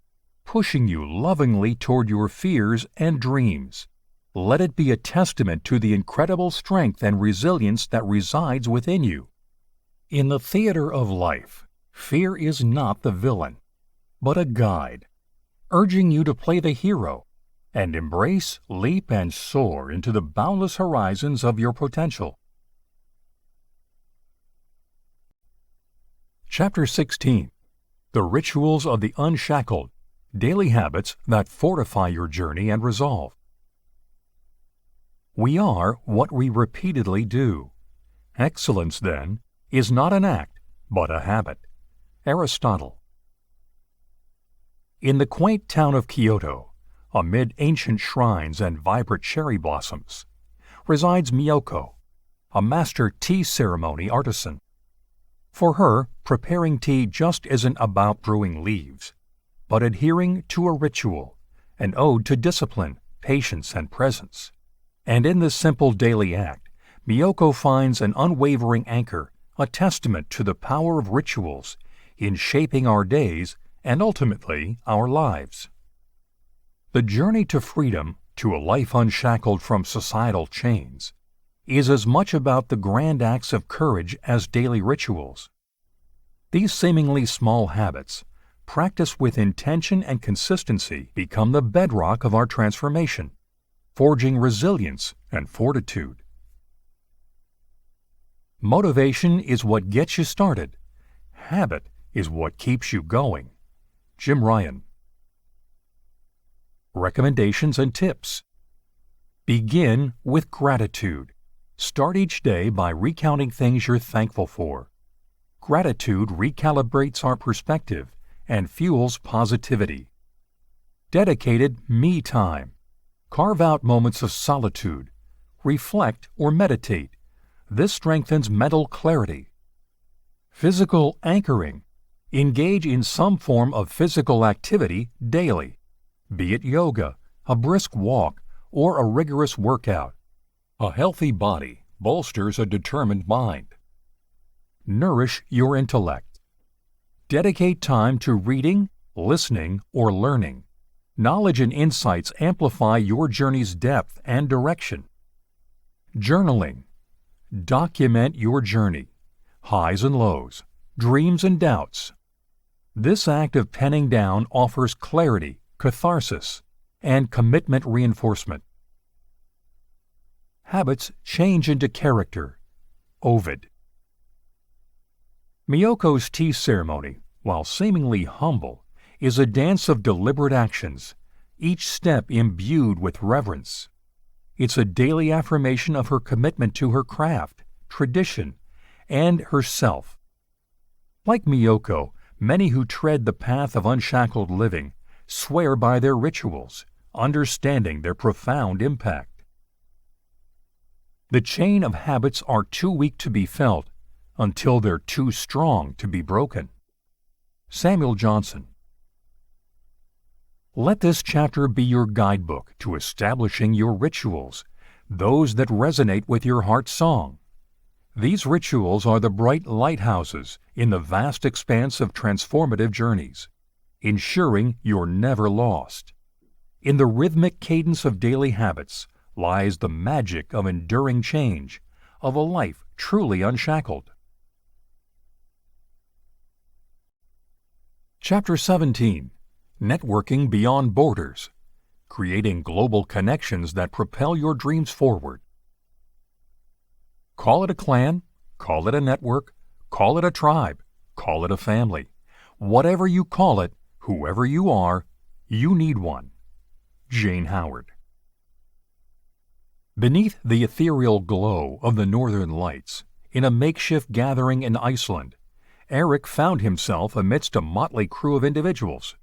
pushing you lovingly toward your fears and dreams. Let it be a testament to the incredible strength and resilience that resides within you. In the theater of life, Fear is not the villain, but a guide, urging you to play the hero and embrace, leap, and soar into the boundless horizons of your potential. Chapter 16. The Rituals of the Unshackled, Daily Habits that Fortify Your Journey and Resolve. We are what we repeatedly do. Excellence, then, is not an act, but a habit. Aristotle. In the quaint town of Kyoto, amid ancient shrines and vibrant cherry blossoms, resides Miyoko, a master tea ceremony artisan. For her, preparing tea just isn't about brewing leaves, but adhering to a ritual, an ode to discipline, patience, and presence. And in this simple daily act, Miyoko finds an unwavering anchor, a testament to the power of rituals in shaping our days and ultimately our lives. The journey to freedom, to a life unshackled from societal chains, is as much about the grand acts of courage as daily rituals. These seemingly small habits, practiced with intention and consistency, become the bedrock of our transformation, forging resilience and fortitude. Motivation is what gets you started. Habit is what keeps you going. Jim Ryan. Recommendations and tips. Begin with gratitude. Start each day by recounting things you're thankful for. Gratitude recalibrates our perspective and fuels positivity. Dedicated me time. Carve out moments of solitude. Reflect or meditate. This strengthens mental clarity. Physical anchoring. Engage in some form of physical activity daily, be it yoga, a brisk walk, or a rigorous workout. A healthy body bolsters a determined mind. Nourish your intellect. Dedicate time to reading, listening, or learning. Knowledge and insights amplify your journey's depth and direction. Journaling. Document your journey, highs and lows, dreams and doubts. This act of penning down offers clarity, catharsis, and commitment reinforcement. Habits change into character. Ovid. Miyoko's tea ceremony, while seemingly humble, is a dance of deliberate actions, each step imbued with reverence. It's a daily affirmation of her commitment to her craft, tradition, and herself. Like Miyoko, many who tread the path of unshackled living swear by their rituals, understanding their profound impact. The chain of habits are too weak to be felt until they're too strong to be broken. Samuel Johnson. Let this chapter be your guidebook to establishing your rituals, those that resonate with your heart's song. These rituals are the bright lighthouses in the vast expanse of transformative journeys, ensuring you're never lost. In the rhythmic cadence of daily habits lies the magic of enduring change, of a life truly unshackled. Chapter 17. Networking Beyond Borders, Creating Global Connections that Propel Your Dreams Forward. Call it a clan, call it a network, call it a tribe, call it a family. Whatever you call it, whoever you are, you need one. Jane Howard. Beneath the ethereal glow of the northern lights, in a makeshift gathering in Iceland, Eric found himself amidst a motley crew of individuals.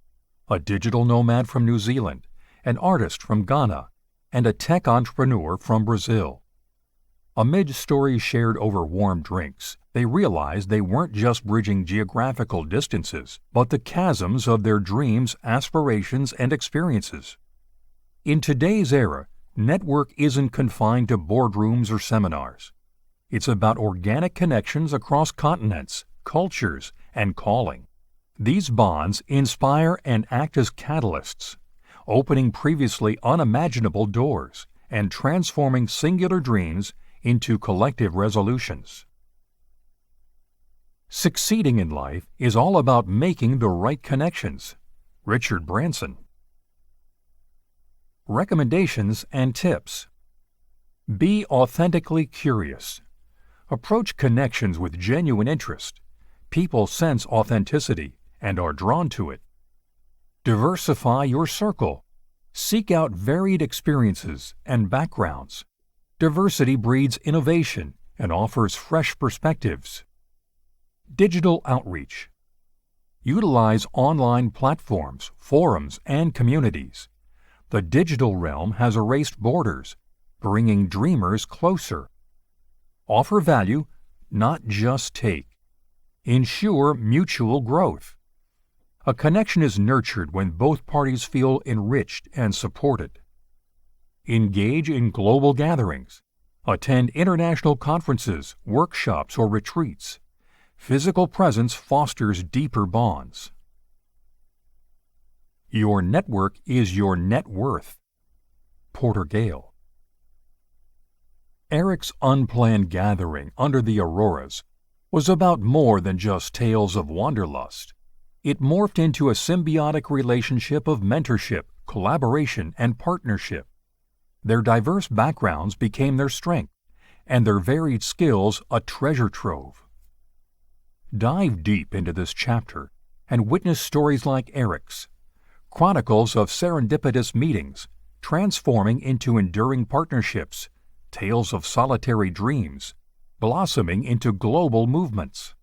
A digital nomad from New Zealand, an artist from Ghana, and a tech entrepreneur from Brazil. Amid stories shared over warm drinks, they realized they weren't just bridging geographical distances, but the chasms of their dreams, aspirations, and experiences. In today's era, network isn't confined to boardrooms or seminars. It's about organic connections across continents, cultures, and calling. These bonds inspire and act as catalysts, opening previously unimaginable doors and transforming singular dreams into collective resolutions. Succeeding in life is all about making the right connections. Richard Branson. Recommendations and tips. Be authentically curious. Approach connections with genuine interest. People sense authenticity and are drawn to it. Diversify your circle. Seek out varied experiences and backgrounds. Diversity breeds innovation and offers fresh perspectives. Digital outreach. Utilize online platforms, forums, and communities. The digital realm has erased borders, bringing dreamers closer. Offer value, not just take. Ensure mutual growth. A connection is nurtured when both parties feel enriched and supported. Engage in global gatherings. Attend international conferences, workshops, or retreats. Physical presence fosters deeper bonds. Your network is your net worth. Porter Gale. Eric's unplanned gathering under the auroras was about more than just tales of wanderlust. It morphed into a symbiotic relationship of mentorship, collaboration, and partnership. Their diverse backgrounds became their strength, and their varied skills a treasure trove. Dive deep into this chapter and witness stories like Eric's, chronicles of serendipitous meetings, transforming into enduring partnerships, tales of solitary dreams, blossoming into global movements.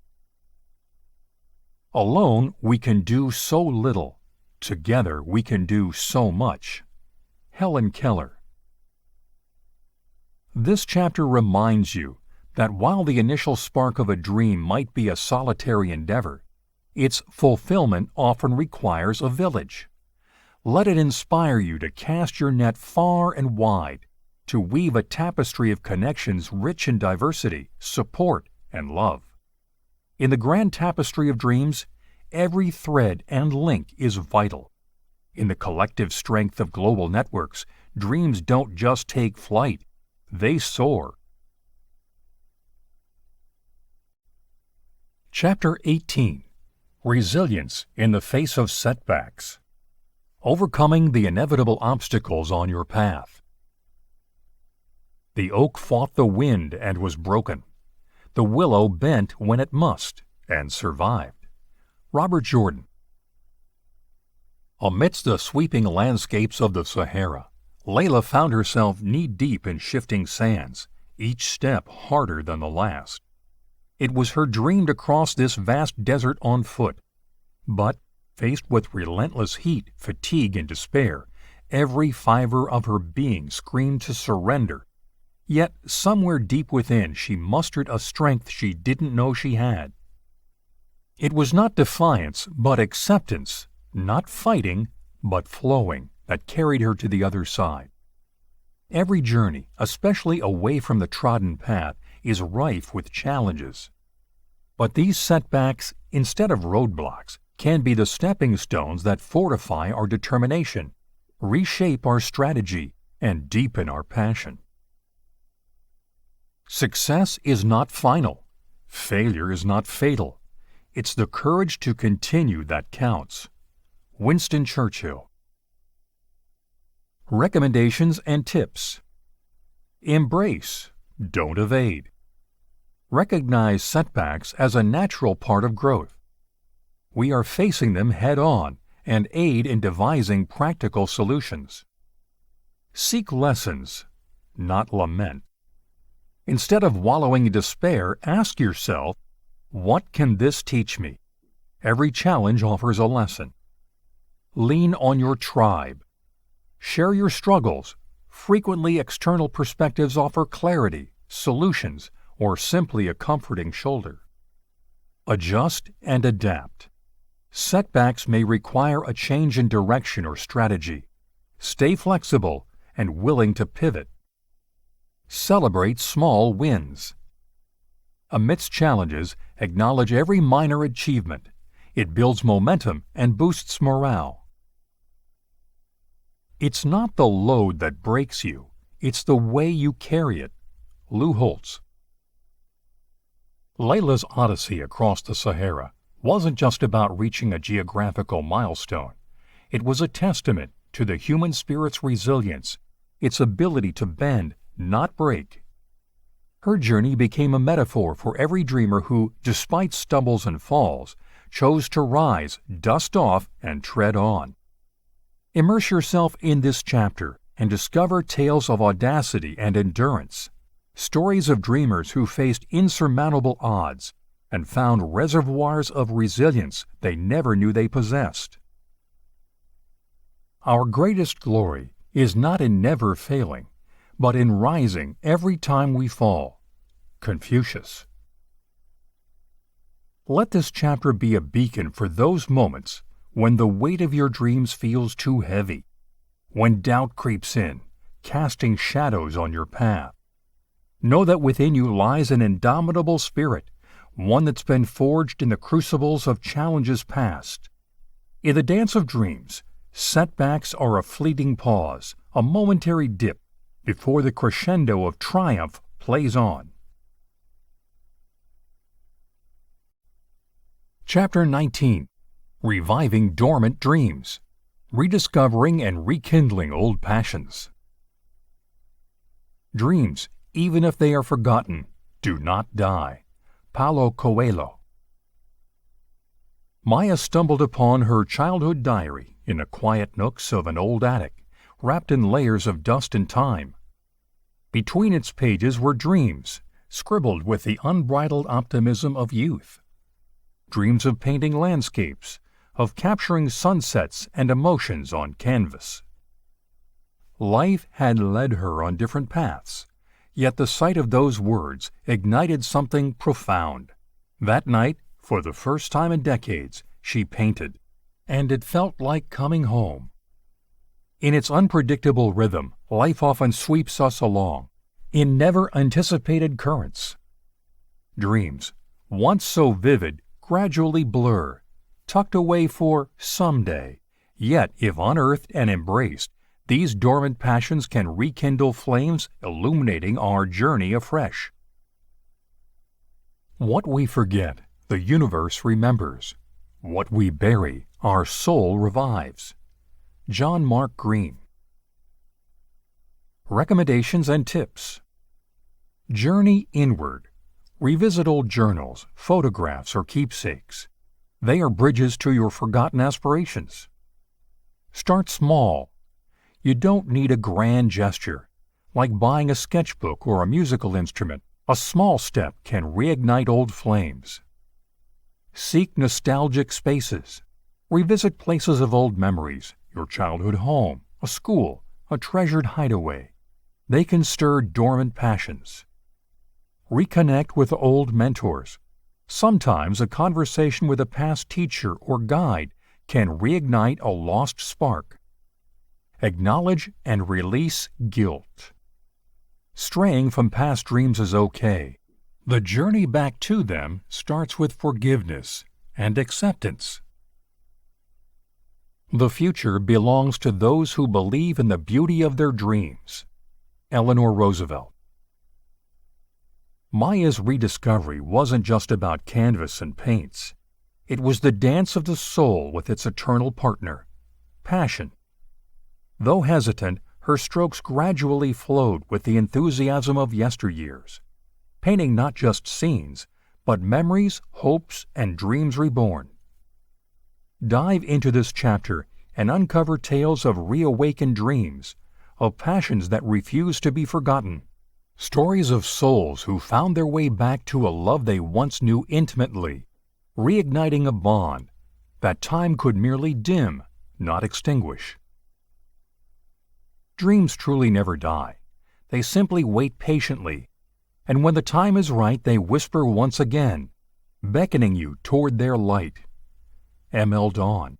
Alone we can do so little. Together we can do so much. Helen Keller. This chapter reminds you that while the initial spark of a dream might be a solitary endeavor, its fulfillment often requires a village. Let it inspire you to cast your net far and wide, to weave a tapestry of connections rich in diversity, support, and love. In the grand tapestry of dreams, every thread and link is vital. In the collective strength of global networks, dreams don't just take flight, they soar. Chapter 18. Resilience in the Face of Setbacks. Overcoming the inevitable obstacles on your path. The oak fought the wind and was broken. The willow bent when it must and survived. Robert Jordan. Amidst the sweeping landscapes of the Sahara, Layla found herself knee-deep in shifting sands, each step harder than the last. It was her dream to cross this vast desert on foot. But, faced with relentless heat, fatigue, and despair, every fiber of her being screamed to surrender. Yet, somewhere deep within, she mustered a strength she didn't know she had. It was not defiance, but acceptance, not fighting, but flowing, that carried her to the other side. Every journey, especially away from the trodden path, is rife with challenges. But these setbacks, instead of roadblocks, can be the stepping stones that fortify our determination, reshape our strategy, and deepen our passion. Success is not final. Failure is not fatal. It's the courage to continue that counts. Winston Churchill. Recommendations and tips. Embrace, don't evade. Recognize setbacks as a natural part of growth. We are facing them head-on and aid in devising practical solutions. Seek lessons, not lament. Instead of wallowing in despair, ask yourself, what can this teach me? Every challenge offers a lesson. Lean on your tribe. Share your struggles. Frequently, external perspectives offer clarity, solutions, or simply a comforting shoulder. Adjust and adapt. Setbacks may require a change in direction or strategy. Stay flexible and willing to pivot. Celebrate small wins. Amidst challenges, acknowledge every minor achievement. It builds momentum and boosts morale. It's not the load that breaks you, it's the way you carry it. Lou Holtz. Layla's odyssey across the Sahara wasn't just about reaching a geographical milestone. It was a testament to the human spirit's resilience, its ability to bend, not break. Her journey became a metaphor for every dreamer who, despite stumbles and falls, chose to rise, dust off, and tread on. Immerse yourself in this chapter and discover tales of audacity and endurance, stories of dreamers who faced insurmountable odds and found reservoirs of resilience they never knew they possessed. Our greatest glory is not in never failing, but in rising every time we fall. Confucius. Let this chapter be a beacon for those moments when the weight of your dreams feels too heavy, when doubt creeps in, casting shadows on your path. Know that within you lies an indomitable spirit, one that's been forged in the crucibles of challenges past. In the dance of dreams, setbacks are a fleeting pause, a momentary dip, before the crescendo of triumph plays on. Chapter 19. Reviving Dormant Dreams. Rediscovering and rekindling old passions. Dreams, even if they are forgotten, do not die. Paulo Coelho. Maya stumbled upon her childhood diary in the quiet nooks of an old attic, wrapped in layers of dust and time. Between its pages were dreams, scribbled with the unbridled optimism of youth. Dreams of painting landscapes, of capturing sunsets and emotions on canvas. Life had led her on different paths, yet the sight of those words ignited something profound. That night, for the first time in decades, she painted, and it felt like coming home. In its unpredictable rhythm, life often sweeps us along, in never anticipated currents. Dreams, once so vivid, gradually blur, tucked away for someday. Yet, if unearthed and embraced, these dormant passions can rekindle flames, illuminating our journey afresh. What we forget, the universe remembers. What we bury, our soul revives. John Mark Green. Recommendations and tips. Journey inward. Revisit old journals, photographs, or keepsakes. They are bridges to your forgotten aspirations. Start small. You don't need a grand gesture. Like buying a sketchbook or a musical instrument, a small step can reignite old flames. Seek nostalgic spaces. Revisit places of old memories, your childhood home, a school, a treasured hideaway. They can stir dormant passions. Reconnect with old mentors. Sometimes a conversation with a past teacher or guide can reignite a lost spark. Acknowledge and release guilt. Straying from past dreams is okay. The journey back to them starts with forgiveness and acceptance. The future belongs to those who believe in the beauty of their dreams. Eleanor Roosevelt. Maya's rediscovery wasn't just about canvas and paints. It was the dance of the soul with its eternal partner, passion. Though hesitant, her strokes gradually flowed with the enthusiasm of yesteryears, painting not just scenes, but memories, hopes, and dreams reborn. Dive into this chapter and uncover tales of reawakened dreams, of passions that refuse to be forgotten. Stories of souls who found their way back to a love they once knew intimately, reigniting a bond that time could merely dim, not extinguish. Dreams truly never die. They simply wait patiently, and when the time is right, they whisper once again, beckoning you toward their light. M.L. Dawn.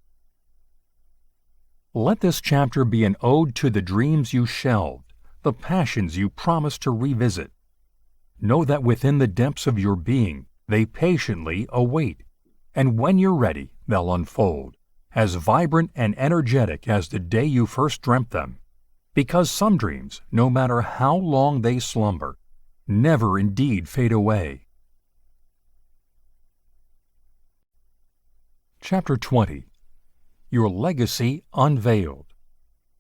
Let this chapter be an ode to the dreams you shelved, the passions you promised to revisit. Know that within the depths of your being, they patiently await, and when you're ready, they'll unfold, as vibrant and energetic as the day you first dreamt them. Because some dreams, no matter how long they slumber, never indeed fade away. Chapter 20. Your Legacy Unveiled.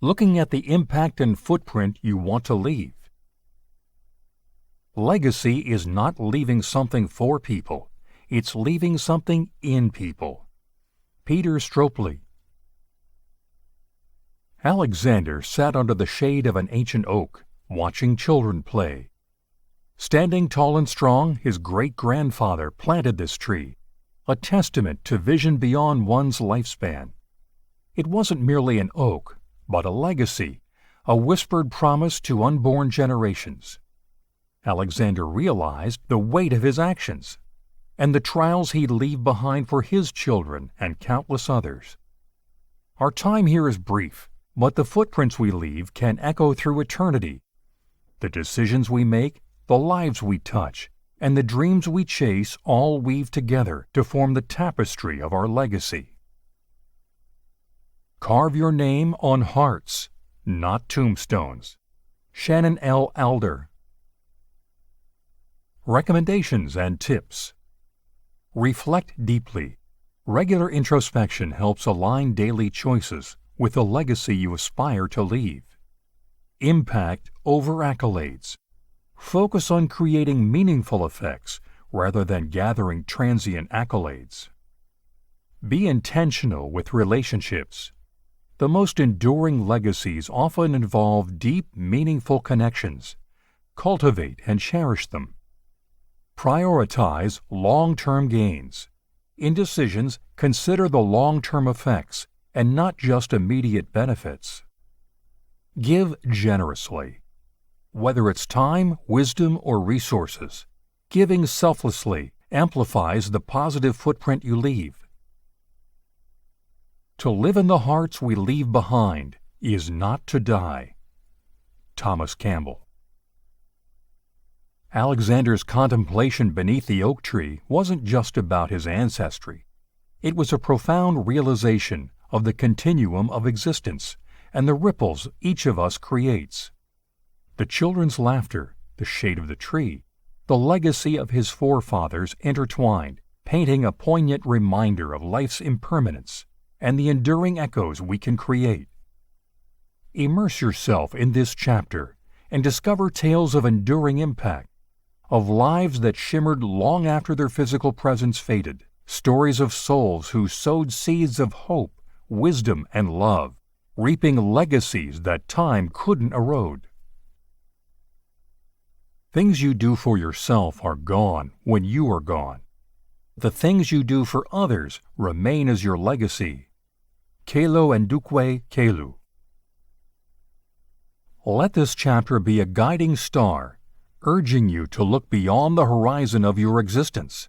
Looking at the impact and footprint you want to leave. Legacy is not leaving something for people, it's leaving something in people. Peter Stropley. Alexander sat under the shade of an ancient oak, watching children play. Standing tall and strong, his great-grandfather planted this tree, a testament to vision beyond one's lifespan. It wasn't merely an oak, but a legacy, a whispered promise to unborn generations. Alexander realized the weight of his actions, and the trials he'd leave behind for his children and countless others. Our time here is brief, but the footprints we leave can echo through eternity. The decisions we make, the lives we touch, and the dreams we chase all weave together to form the tapestry of our legacy. Carve your name on hearts, not tombstones. Shannon L. Alder. Recommendations and tips. Reflect deeply. Regular introspection helps align daily choices with the legacy you aspire to leave. Impact over accolades. Focus on creating meaningful effects rather than gathering transient accolades. Be intentional with relationships. The most enduring legacies often involve deep, meaningful connections. Cultivate and cherish them. Prioritize long-term gains. In decisions, consider the long-term effects and not just immediate benefits. Give generously. Whether it's time, wisdom, or resources, giving selflessly amplifies the positive footprint you leave. To live in the hearts we leave behind is not to die. Thomas Campbell. Alexander's contemplation beneath the oak tree wasn't just about his ancestry. It was a profound realization of the continuum of existence and the ripples each of us creates. The children's laughter, the shade of the tree, the legacy of his forefathers intertwined, painting a poignant reminder of life's impermanence and the enduring echoes we can create. Immerse yourself in this chapter and discover tales of enduring impact, of lives that shimmered long after their physical presence faded, stories of souls who sowed seeds of hope, wisdom, and love, reaping legacies that time couldn't erode. Things you do for yourself are gone when you are gone. The things you do for others remain as your legacy. Kelo Ndukwe Kelu. Let this chapter be a guiding star, urging you to look beyond the horizon of your existence.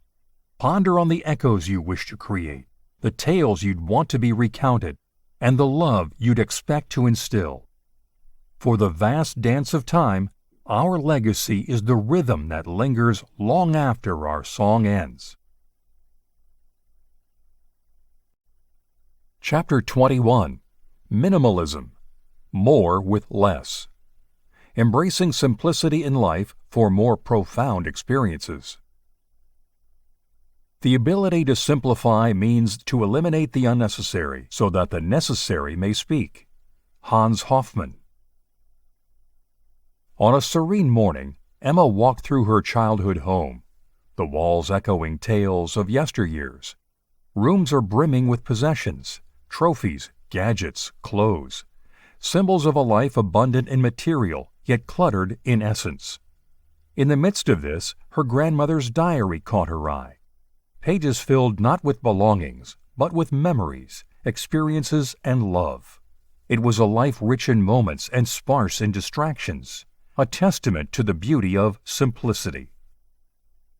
Ponder on the echoes you wish to create, the tales you'd want to be recounted, and the love you'd expect to instill. For the vast dance of time, our legacy is the rhythm that lingers long after our song ends. Chapter 21. Minimalism. More with less. Embracing simplicity in life for more profound experiences. The ability to simplify means to eliminate the unnecessary so that the necessary may speak. Hans Hofmann. On a serene morning, Emma walked through her childhood home, the walls echoing tales of yesteryears. Rooms are brimming with possessions, trophies, gadgets, clothes, symbols of a life abundant in material, yet cluttered in essence. In the midst of this, her grandmother's diary caught her eye. Pages filled not with belongings, but with memories, experiences, and love. It was a life rich in moments and sparse in distractions, a testament to the beauty of simplicity.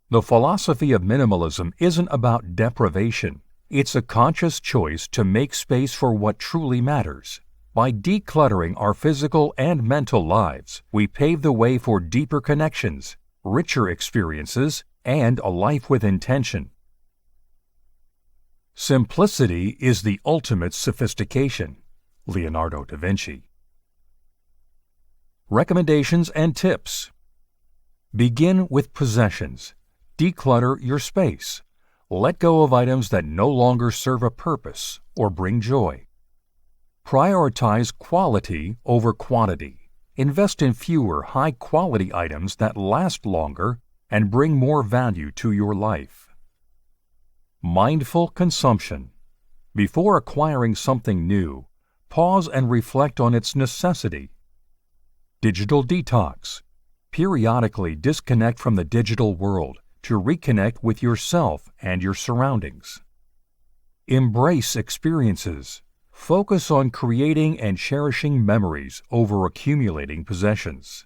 The philosophy of minimalism isn't about deprivation. It's a conscious choice to make space for what truly matters. By decluttering our physical and mental lives, we pave the way for deeper connections, richer experiences, and a life with intention. Simplicity is the ultimate sophistication. Leonardo da Vinci. Recommendations and tips. Begin with possessions. Declutter your space. Let go of items that no longer serve a purpose or bring joy. Prioritize quality over quantity. Invest in fewer high-quality items that last longer and bring more value to your life. Mindful consumption. Before acquiring something new, pause and reflect on its necessity. Digital detox. Periodically disconnect from the digital world to reconnect with yourself and your surroundings. Embrace experiences. Focus on creating and cherishing memories over accumulating possessions.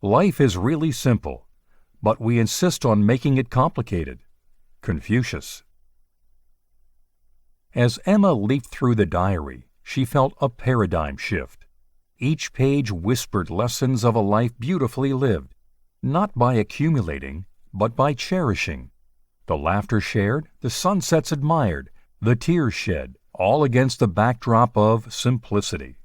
Life is really simple, but we insist on making it complicated. Confucius. As Emma leafed through the diary, she felt a paradigm shift. Each page whispered lessons of a life beautifully lived, not by accumulating, but by cherishing. The laughter shared, the sunsets admired, the tears shed, all against the backdrop of simplicity.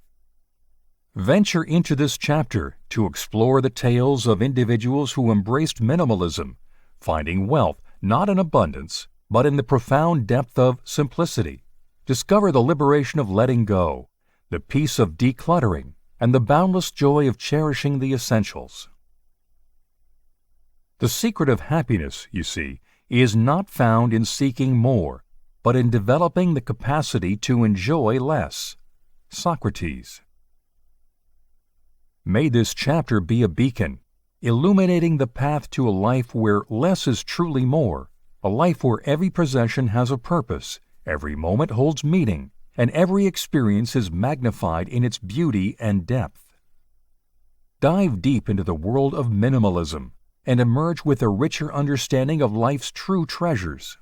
Venture into this chapter to explore the tales of individuals who embraced minimalism, finding wealth not in abundance, but in the profound depth of simplicity. Discover the liberation of letting go, the peace of decluttering, and the boundless joy of cherishing the essentials. The secret of happiness, you see, is not found in seeking more, but in developing the capacity to enjoy less. Socrates. May this chapter be a beacon, illuminating the path to a life where less is truly more, a life where every possession has a purpose, every moment holds meaning, and every experience is magnified in its beauty and depth. Dive deep into the world of minimalism and emerge with a richer understanding of life's true treasures.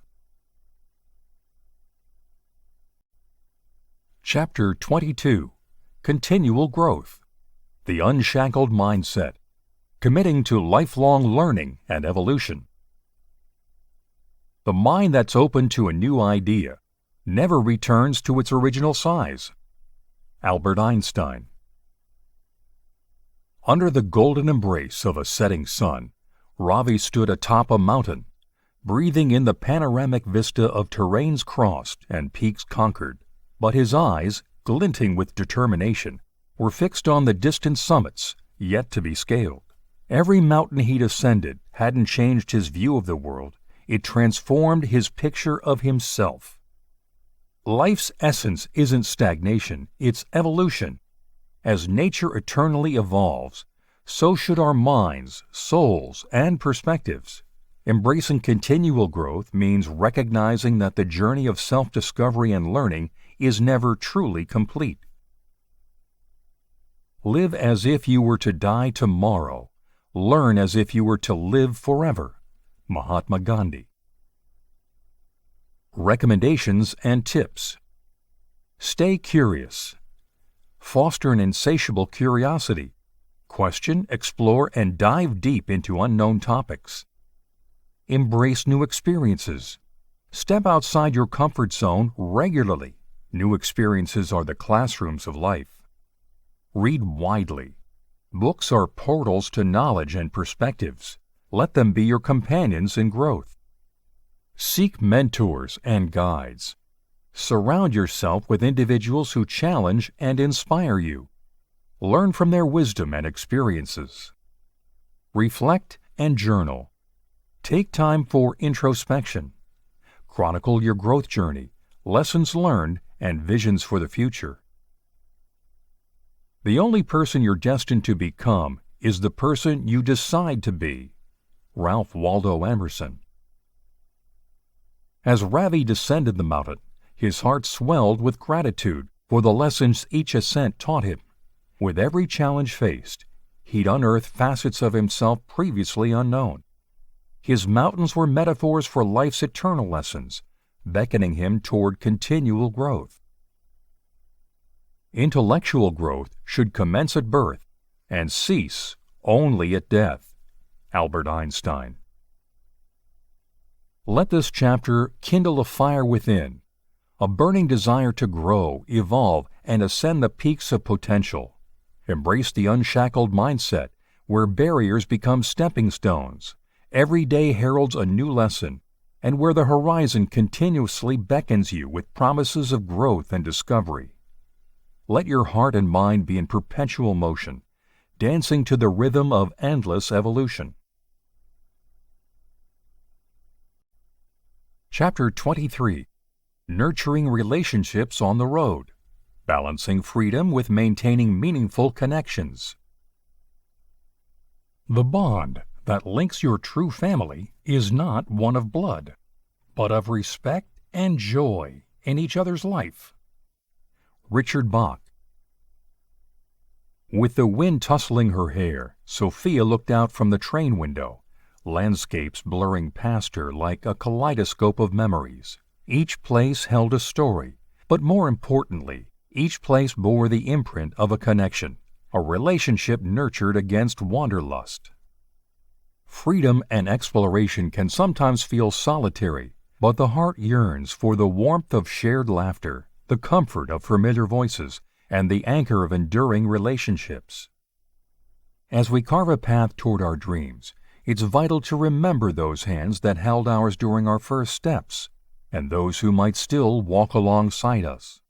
Chapter 22. Continual Growth. The Unshackled Mindset. Committing to lifelong learning and evolution. The mind that's open to a new idea never returns to its original size. Albert Einstein. Under the golden embrace of a setting sun, Ravi stood atop a mountain, breathing in the panoramic vista of terrains crossed and peaks conquered, but his eyes, glinting with determination, were fixed on the distant summits, yet to be scaled. Every mountain he'd ascended hadn't changed his view of the world, it transformed his picture of himself. Life's essence isn't stagnation, it's evolution. As nature eternally evolves, so should our minds, souls, and perspectives. Embracing continual growth means recognizing that the journey of self-discovery and learning is never truly complete. Live as if you were to die tomorrow. Learn as if you were to live forever. Mahatma Gandhi. Recommendations and tips. Stay curious. Foster an insatiable curiosity. Question, explore, and dive deep into unknown topics. Embrace new experiences. Step outside your comfort zone regularly. New experiences are the classrooms of life. Read widely. Books are portals to knowledge and perspectives. Let them be your companions in growth. Seek mentors and guides. Surround yourself with individuals who challenge and inspire you. Learn from their wisdom and experiences. Reflect and journal. Take time for introspection. Chronicle your growth journey, lessons learned, and visions for the future. The only person you're destined to become is the person you decide to be. Ralph Waldo Emerson. As Ravi descended the mountain, his heart swelled with gratitude for the lessons each ascent taught him. With every challenge faced, he'd unearthed facets of himself previously unknown. His mountains were metaphors for life's eternal lessons, beckoning him toward continual growth. Intellectual growth should commence at birth and cease only at death. Albert Einstein. Let this chapter kindle a fire within, a burning desire to grow, evolve, and ascend the peaks of potential. Embrace the unshackled mindset, where barriers become stepping stones. Every day heralds a new lesson, and where the horizon continuously beckons you with promises of growth and discovery. Let your heart and mind be in perpetual motion, dancing to the rhythm of endless evolution. Chapter 23. Nurturing Relationships on the Road. Balancing Freedom with Maintaining Meaningful Connections. The bond that links your true family is not one of blood, but of respect and joy in each other's life. Richard Bach. With the wind tussling her hair, Sophia looked out from the train window, landscapes blurring past her like a kaleidoscope of memories. Each place held a story, but more importantly, each place bore the imprint of a connection, a relationship nurtured against wanderlust. Freedom and exploration can sometimes feel solitary, but the heart yearns for the warmth of shared laughter, the comfort of familiar voices, and the anchor of enduring relationships. As we carve a path toward our dreams, it's vital to remember those hands that held ours during our first steps, and those who might still walk alongside us.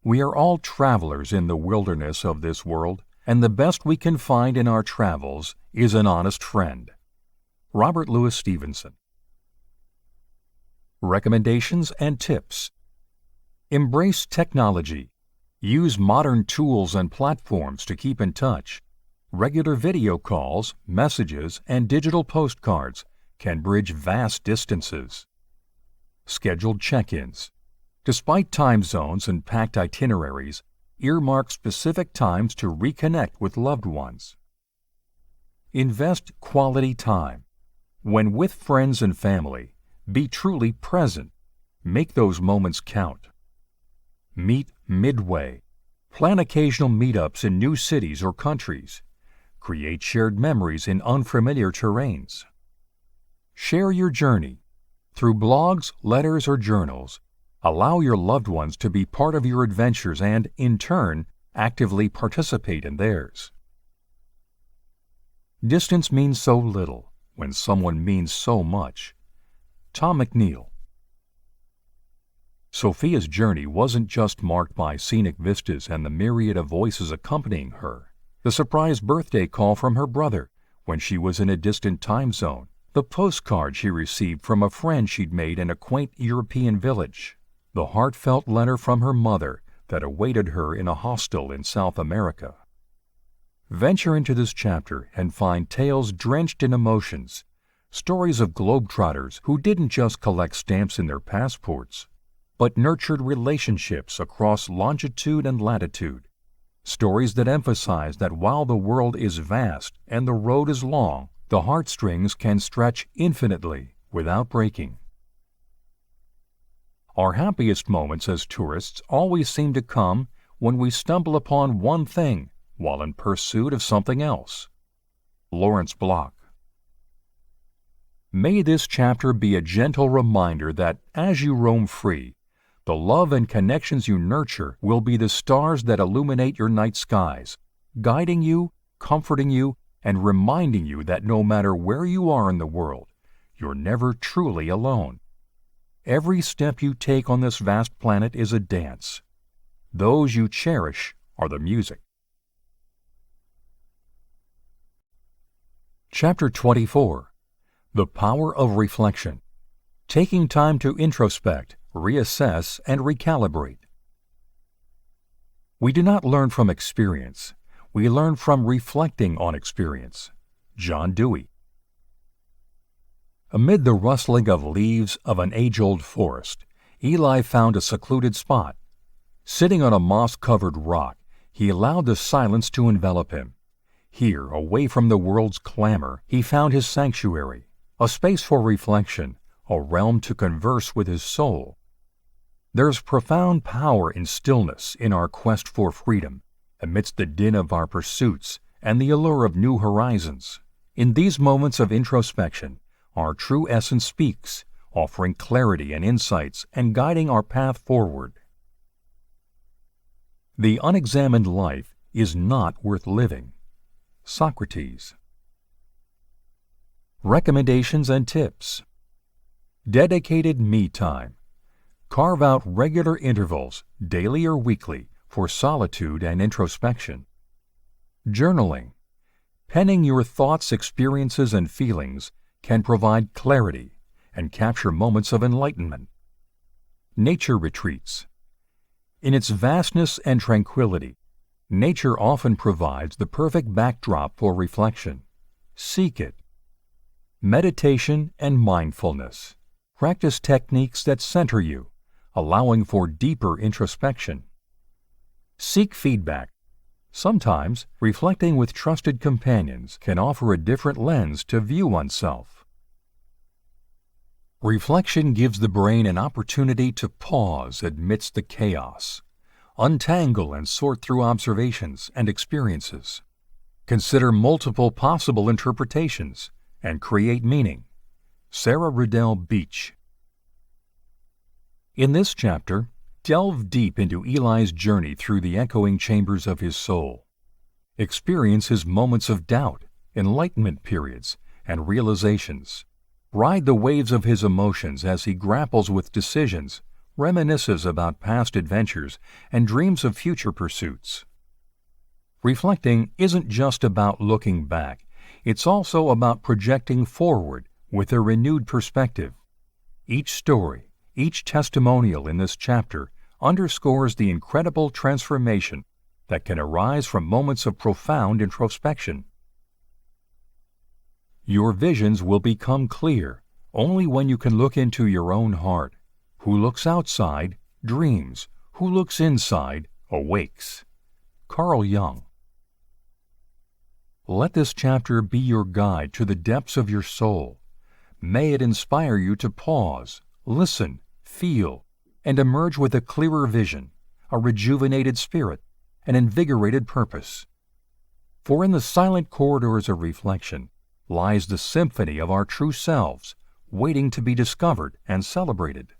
We are all travelers in the wilderness of this world, and the best we can find in our travels is an honest friend. Robert Louis Stevenson. Recommendations and tips. Embrace technology. Use modern tools and platforms to keep in touch. Regular video calls, messages, and digital postcards can bridge vast distances. Scheduled check-ins. Despite time zones and packed itineraries, earmark specific times to reconnect with loved ones. Invest quality time. When with friends and family, be truly present. Make those moments count. Meet midway. Plan occasional meetups in new cities or countries. Create shared memories in unfamiliar terrains. Share your journey. Through blogs, letters, or journals, allow your loved ones to be part of your adventures and, in turn, actively participate in theirs. Distance means so little when someone means so much. Tom McNeil. Sophia's journey wasn't just marked by scenic vistas and the myriad of voices accompanying her. The surprise birthday call from her brother when she was in a distant time zone, the postcard she received from a friend she'd made in a quaint European village, the heartfelt letter from her mother that awaited her in a hostel in South America. Venture into this chapter and find tales drenched in emotions, stories of globetrotters who didn't just collect stamps in their passports, but nurtured relationships across longitude and latitude, stories that emphasize that while the world is vast and the road is long, the heartstrings can stretch infinitely without breaking. Our happiest moments as tourists always seem to come when we stumble upon one thing while in pursuit of something else. Lawrence Block. May this chapter be a gentle reminder that as you roam free, the love and connections you nurture will be the stars that illuminate your night skies, guiding you, comforting you, and reminding you that no matter where you are in the world, you're never truly alone. Every step you take on this vast planet is a dance. Those you cherish are the music. Chapter 24. The Power of Reflection. Taking time to introspect, reassess, and recalibrate. We do not learn from experience. We learn from reflecting on experience. John Dewey. Amid the rustling of leaves of an age-old forest, Eli found a secluded spot. Sitting on a moss-covered rock, he allowed the silence to envelop him. Here, away from the world's clamor, he found his sanctuary, a space for reflection, a realm to converse with his soul. There's profound power in stillness in our quest for freedom, amidst the din of our pursuits and the allure of new horizons. In these moments of introspection, our true essence speaks, offering clarity and insights and guiding our path forward. The unexamined life is not worth living. Socrates. Recommendations and tips. Dedicated me time. Carve out regular intervals, daily or weekly, for solitude and introspection. Journaling. Penning your thoughts, experiences, and feelings can provide clarity and capture moments of enlightenment. Nature retreats. In its vastness and tranquility, nature often provides the perfect backdrop for reflection. Seek it. Meditation and mindfulness. Practice techniques that center you, allowing for deeper introspection. Seek feedback. Sometimes, reflecting with trusted companions can offer a different lens to view oneself. Reflection gives the brain an opportunity to pause amidst the chaos, untangle and sort through observations and experiences, consider multiple possible interpretations, and create meaning. Sarah Riddell Beach. In this chapter, delve deep into Eli's journey through the echoing chambers of his soul. Experience his moments of doubt, enlightenment periods, and realizations. Ride the waves of his emotions as he grapples with decisions, reminisces about past adventures, and dreams of future pursuits. Reflecting isn't just about looking back, it's also about projecting forward with a renewed perspective. Each story, each testimonial in this chapter underscores the incredible transformation that can arise from moments of profound introspection. Your visions will become clear only when you can look into your own heart. Who looks outside dreams. Who looks inside awakes. Carl Jung. Let this chapter be your guide to the depths of your soul. May it inspire you to pause, listen, feel, and emerge with a clearer vision, a rejuvenated spirit, an invigorated purpose. For in the silent corridors of reflection lies the symphony of our true selves, waiting to be discovered and celebrated.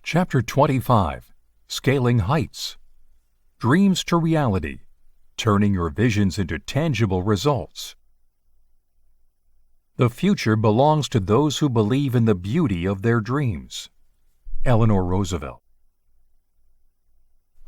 Chapter 25. Scaling Heights. Dreams to Reality. Turning your visions into tangible results. The future belongs to those who believe in the beauty of their dreams. Eleanor Roosevelt.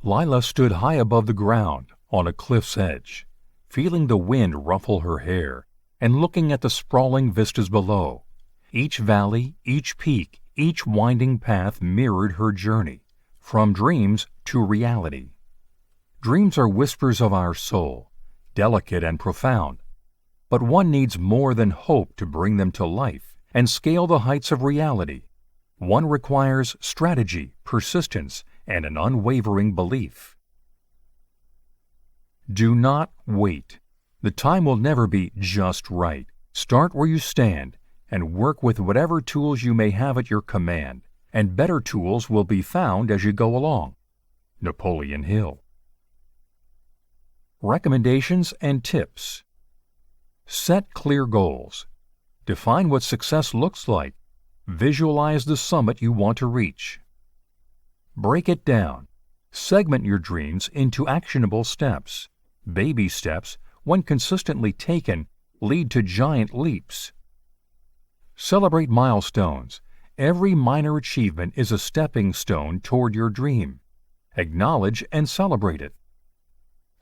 Lila stood high above the ground on a cliff's edge, feeling the wind ruffle her hair and looking at the sprawling vistas below. Each valley, each peak, each winding path mirrored her journey, from dreams to reality. Dreams are whispers of our soul, delicate and profound, but one needs more than hope to bring them to life and scale the heights of reality. One requires strategy, persistence, and an unwavering belief. Do not wait. The time will never be just right. Start where you stand and work with whatever tools you may have at your command, and better tools will be found as you go along. Napoleon Hill. Recommendations and tips. Set clear goals. Define what success looks like. Visualize the summit you want to reach. Break it down. Segment your dreams into actionable steps. Baby steps, when consistently taken, lead to giant leaps. Celebrate milestones. Every minor achievement is a stepping stone toward your dream. Acknowledge and celebrate it.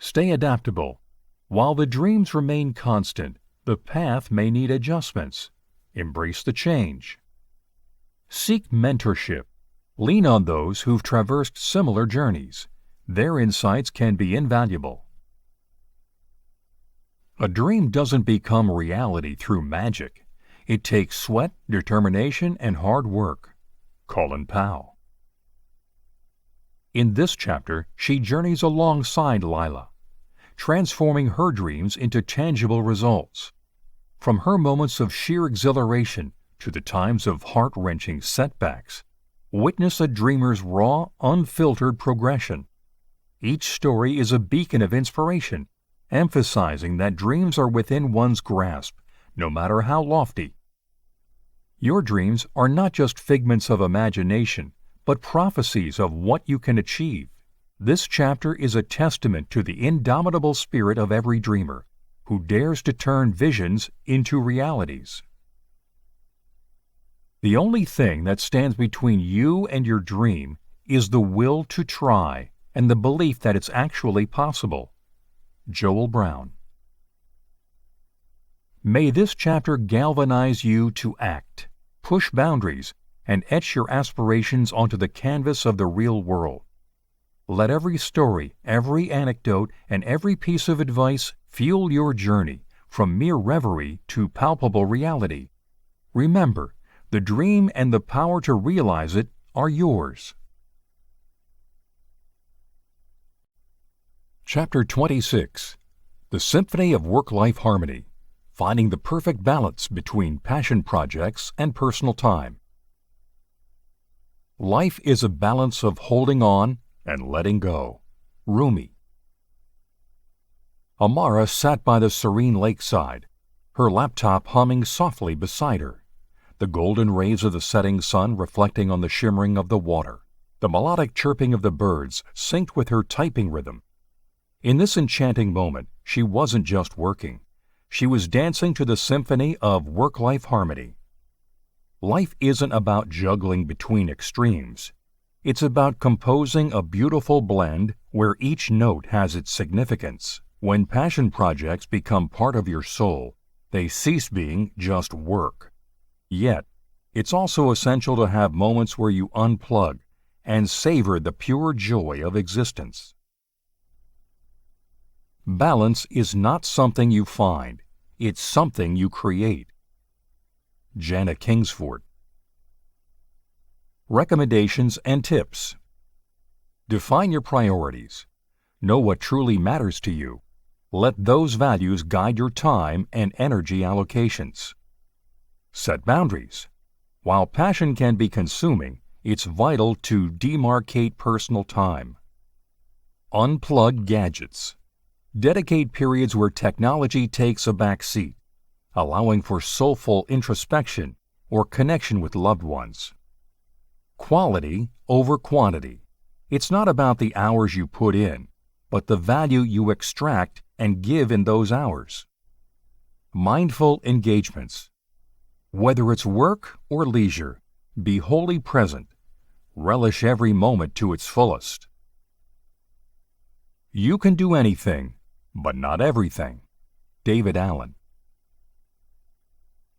Stay adaptable. While the dreams remain constant, the path may need adjustments. Embrace the change. Seek mentorship. Lean on those who've traversed similar journeys. Their insights can be invaluable. A dream doesn't become reality through magic. It takes sweat, determination, and hard work. Colin Powell. In this chapter, she journeys alongside Lila, transforming her dreams into tangible results. From her moments of sheer exhilaration to the times of heart-wrenching setbacks, witness a dreamer's raw, unfiltered progression. Each story is a beacon of inspiration, emphasizing that dreams are within one's grasp, no matter how lofty. Your dreams are not just figments of imagination, but prophecies of what you can achieve. This chapter is a testament to the indomitable spirit of every dreamer, who dares to turn visions into realities. The only thing that stands between you and your dream is the will to try and the belief that it's actually possible. Joel Brown. May this chapter galvanize you to act, push boundaries, and etch your aspirations onto the canvas of the real world. Let every story, every anecdote, and every piece of advice fuel your journey from mere reverie to palpable reality. Remember, the dream and the power to realize it are yours. Chapter 26. The Symphony of Work-Life Harmony. Finding the perfect balance between passion projects and personal time. Life is a balance of holding on and letting go. Rumi. Amara sat by the serene lakeside, her laptop humming softly beside her, the golden rays of the setting sun reflecting on the shimmering of the water. The melodic chirping of the birds synced with her typing rhythm. In this enchanting moment, she wasn't just working. She was dancing to the symphony of work-life harmony. Life isn't about juggling between extremes. It's about composing a beautiful blend where each note has its significance. When passion projects become part of your soul, they cease being just work. Yet, it's also essential to have moments where you unplug and savor the pure joy of existence. Balance is not something you find, it's something you create. Jana Kingsford. Recommendations and tips. Define your priorities. Know what truly matters to you. Let those values guide your time and energy allocations. Set boundaries. While passion can be consuming, it's vital to demarcate personal time. Unplug gadgets. Dedicate periods where technology takes a back seat, allowing for soulful introspection or connection with loved ones. Quality over quantity. It's not about the hours you put in, but the value you extract and give in those hours. Mindful engagements. Whether it's work or leisure, be wholly present. Relish every moment to its fullest. You can do anything, but not everything. David Allen.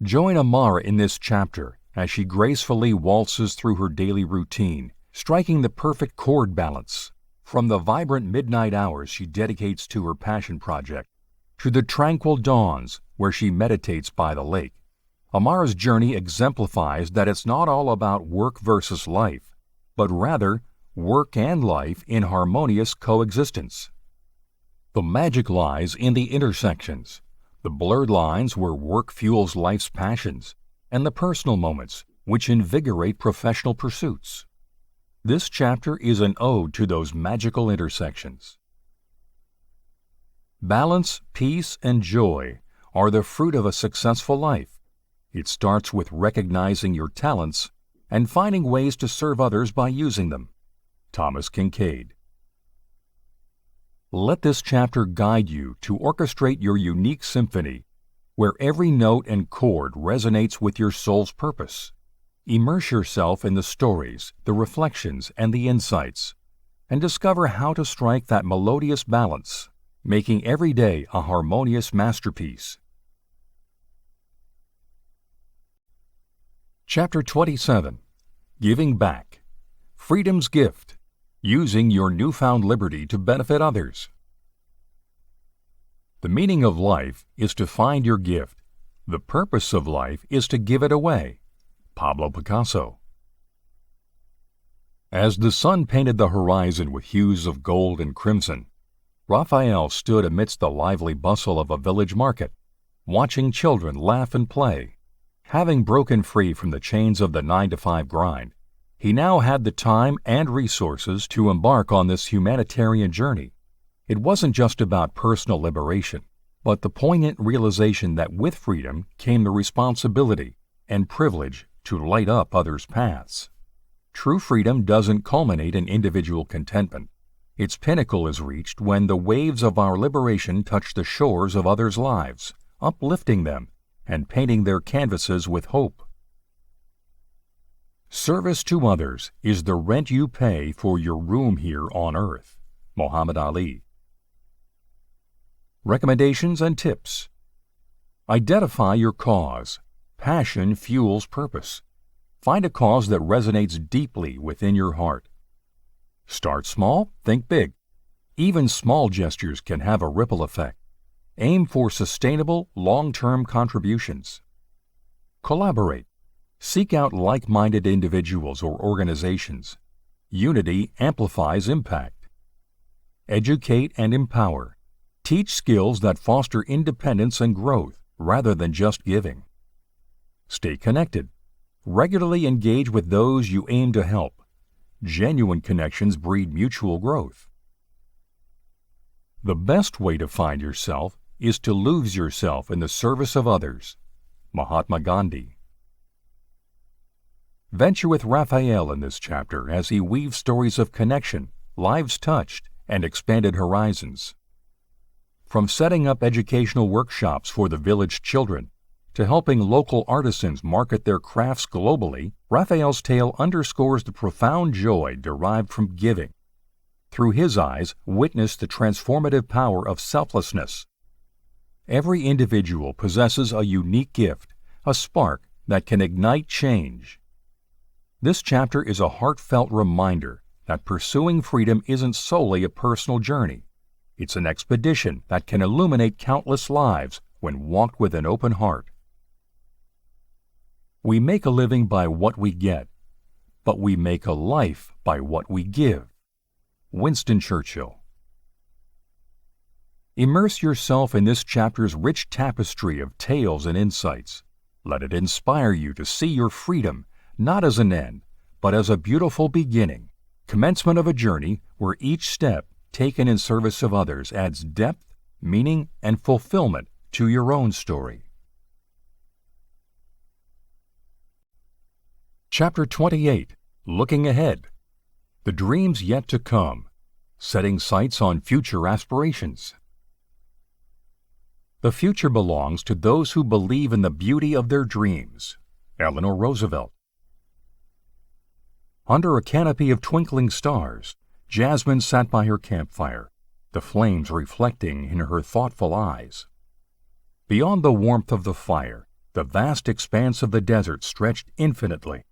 Join Amara in this chapter as she gracefully waltzes through her daily routine, striking the perfect chord balance, from the vibrant midnight hours she dedicates to her passion project, to the tranquil dawns where she meditates by the lake. Amara's journey exemplifies that it's not all about work versus life, but rather work and life in harmonious coexistence. The magic lies in the intersections, the blurred lines where work fuels life's passions, and the personal moments which invigorate professional pursuits. This chapter is an ode to those magical intersections. Balance, peace, and joy are the fruit of a successful life. It starts with recognizing your talents and finding ways to serve others by using them. Thomas Kincaid. Let this chapter guide you to orchestrate your unique symphony, where every note and chord resonates with your soul's purpose. Immerse yourself in the stories, the reflections, and the insights, and discover how to strike that melodious balance, making every day a harmonious masterpiece. Chapter 27. Giving Back. Freedom's Gift. Using your newfound liberty to benefit others. The meaning of life is to find your gift. The purpose of life is to give it away. Pablo Picasso. As the sun painted the horizon with hues of gold and crimson, Raphael stood amidst the lively bustle of a village market, watching children laugh and play. Having broken free from the chains of the 9-to-5 grind, he now had the time and resources to embark on this humanitarian journey. It wasn't just about personal liberation, but the poignant realization that with freedom came the responsibility and privilege to light up others' paths. True freedom doesn't culminate in individual contentment. Its pinnacle is reached when the waves of our liberation touch the shores of others' lives, uplifting them and painting their canvases with hope. Service to others is the rent you pay for your room here on earth. Muhammad Ali. Recommendations and tips. Identify your cause. Passion fuels purpose. Find a cause that resonates deeply within your heart. Start small, think big. Even small gestures can have a ripple effect. Aim for sustainable, long-term contributions. Collaborate. Seek out like-minded individuals or organizations. Unity amplifies impact. Educate and empower. Teach skills that foster independence and growth rather than just giving. Stay connected. Regularly engage with those you aim to help. Genuine connections breed mutual growth. The best way to find yourself is to lose yourself in the service of others. Mahatma Gandhi. Venture with Raphael in this chapter as he weaves stories of connection, lives touched, and expanded horizons. From setting up educational workshops for the village children to helping local artisans market their crafts globally, Raphael's tale underscores the profound joy derived from giving. Through his eyes, witness the transformative power of selflessness. Every individual possesses a unique gift, a spark that can ignite change. This chapter is a heartfelt reminder that pursuing freedom isn't solely a personal journey. It's an expedition that can illuminate countless lives when walked with an open heart. We make a living by what we get, but we make a life by what we give. Winston Churchill. Immerse yourself in this chapter's rich tapestry of tales and insights. Let it inspire you to see your freedom not as an end, but as a beautiful beginning, commencement of a journey where each step taken in service of others adds depth, meaning, and fulfillment to your own story. Chapter 28. Looking Ahead. The Dreams Yet to Come. Setting Sights on Future Aspirations. The future belongs to those who believe in the beauty of their dreams. Eleanor Roosevelt. Under a canopy of twinkling stars, Jasmine sat by her campfire, the flames reflecting in her thoughtful eyes. Beyond the warmth of the fire, the vast expanse of the desert stretched infinitely.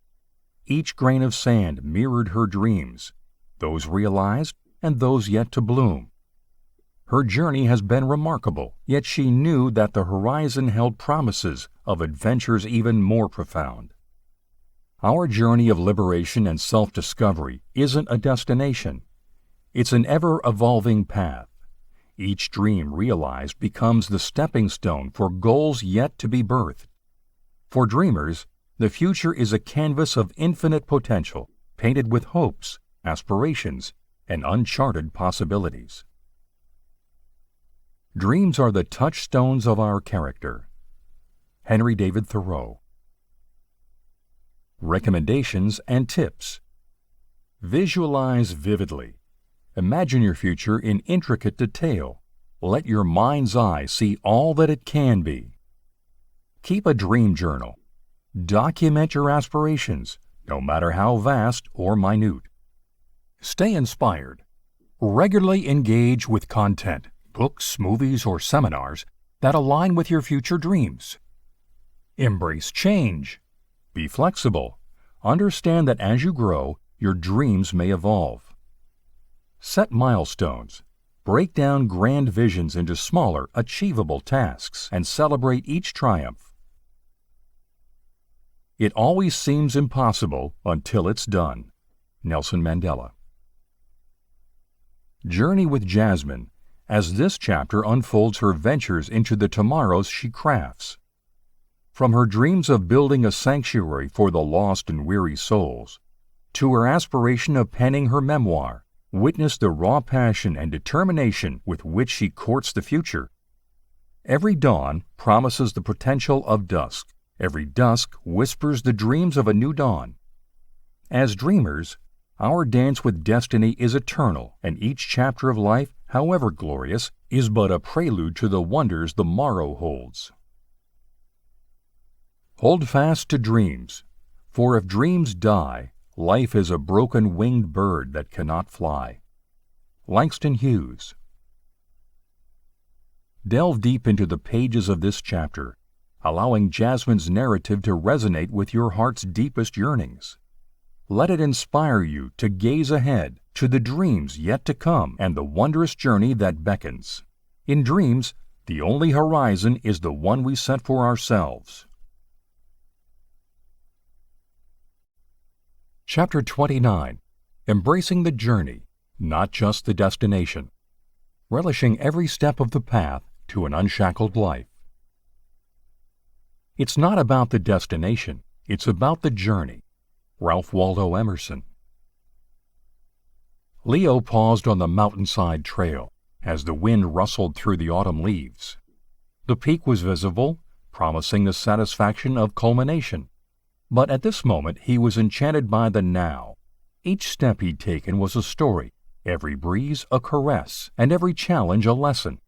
Each grain of sand mirrored her dreams, those realized and those yet to bloom. Her journey has been remarkable, yet she knew that the horizon held promises of adventures even more profound. Our journey of liberation and self-discovery isn't a destination. It's an ever-evolving path. Each dream realized becomes the stepping stone for goals yet to be birthed. For dreamers, the future is a canvas of infinite potential, painted with hopes, aspirations, and uncharted possibilities. Dreams are the touchstones of our character. Henry David Thoreau. Recommendations and tips. Visualize vividly. Imagine your future in intricate detail. Let your mind's eye see all that it can be. Keep a dream journal. Document your aspirations, no matter how vast or minute. Stay inspired. Regularly engage with content, books, movies, or seminars that align with your future dreams. Embrace change. Be flexible. Understand that as you grow, your dreams may evolve. Set milestones. Break down grand visions into smaller, achievable tasks and celebrate each triumph. It always seems impossible until it's done. Nelson Mandela. Journey with Jasmine, as this chapter unfolds her ventures into the tomorrows she crafts. From her dreams of building a sanctuary for the lost and weary souls, to her aspiration of penning her memoir, witness the raw passion and determination with which she courts the future. Every dawn promises the potential of dusk. Every dusk whispers the dreams of a new dawn. As dreamers, Our dance with destiny is eternal, and each chapter of life, however glorious, is but a prelude to the wonders the morrow holds. Hold fast to dreams, for if dreams die, life is a broken winged bird that cannot fly. Langston Hughes. Delve deep into the pages of this chapter, allowing Jasmine's narrative to resonate with your heart's deepest yearnings. Let it inspire you to gaze ahead to the dreams yet to come and the wondrous journey that beckons. In dreams, the only horizon is the one we set for ourselves. Chapter 29. Embracing the journey, not just the destination. Relishing every step of the path to an unshackled life. It's not about the destination, it's about the journey. Ralph Waldo Emerson. Leo paused on the mountainside trail as the wind rustled through the autumn leaves. The peak was visible, promising the satisfaction of culmination. But at this moment he was enchanted by the now. Each step he'd taken was a story, every breeze a caress, and every challenge a lesson.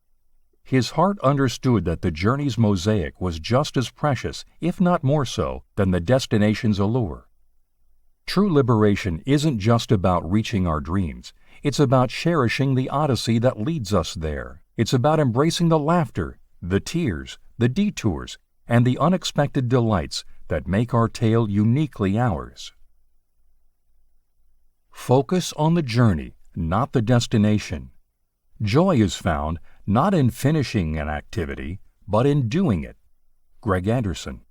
His heart understood that the journey's mosaic was just as precious, if not more so, than the destination's allure. True liberation isn't just about reaching our dreams. It's about cherishing the odyssey that leads us there. It's about embracing the laughter, the tears, the detours, and the unexpected delights that make our tale uniquely ours. Focus on the journey, not the destination. Joy is found not in finishing an activity, but in doing it. Greg Anderson.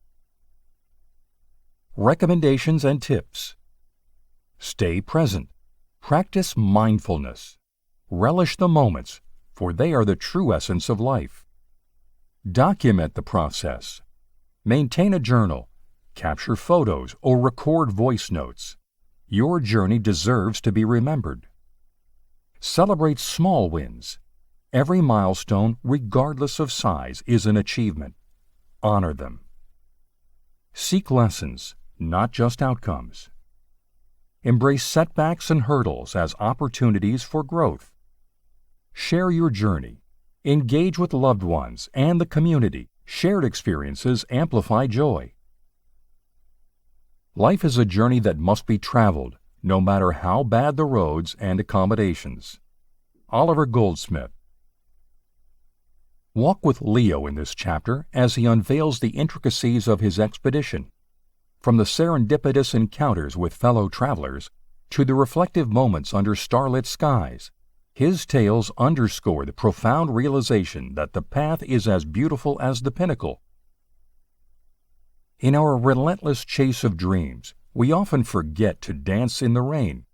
Recommendations and tips. Stay present. Practice mindfulness. Relish the moments, for they are the true essence of life. Document the process. Maintain a journal. Capture photos or record voice notes. Your journey deserves to be remembered. Celebrate small wins. Every milestone, regardless of size, is an achievement. Honor them. Seek lessons, not just outcomes. Embrace setbacks and hurdles as opportunities for growth. Share your journey. Engage with loved ones and the community. Shared experiences amplify joy. Life is a journey that must be traveled, no matter how bad the roads and accommodations. Oliver Goldsmith. Walk with Leo in this chapter as he unveils the intricacies of his expedition. From the serendipitous encounters with fellow travelers to the reflective moments under starlit skies, his tales underscore the profound realization that the path is as beautiful as the pinnacle. In our relentless chase of dreams, we often forget to dance in the rain,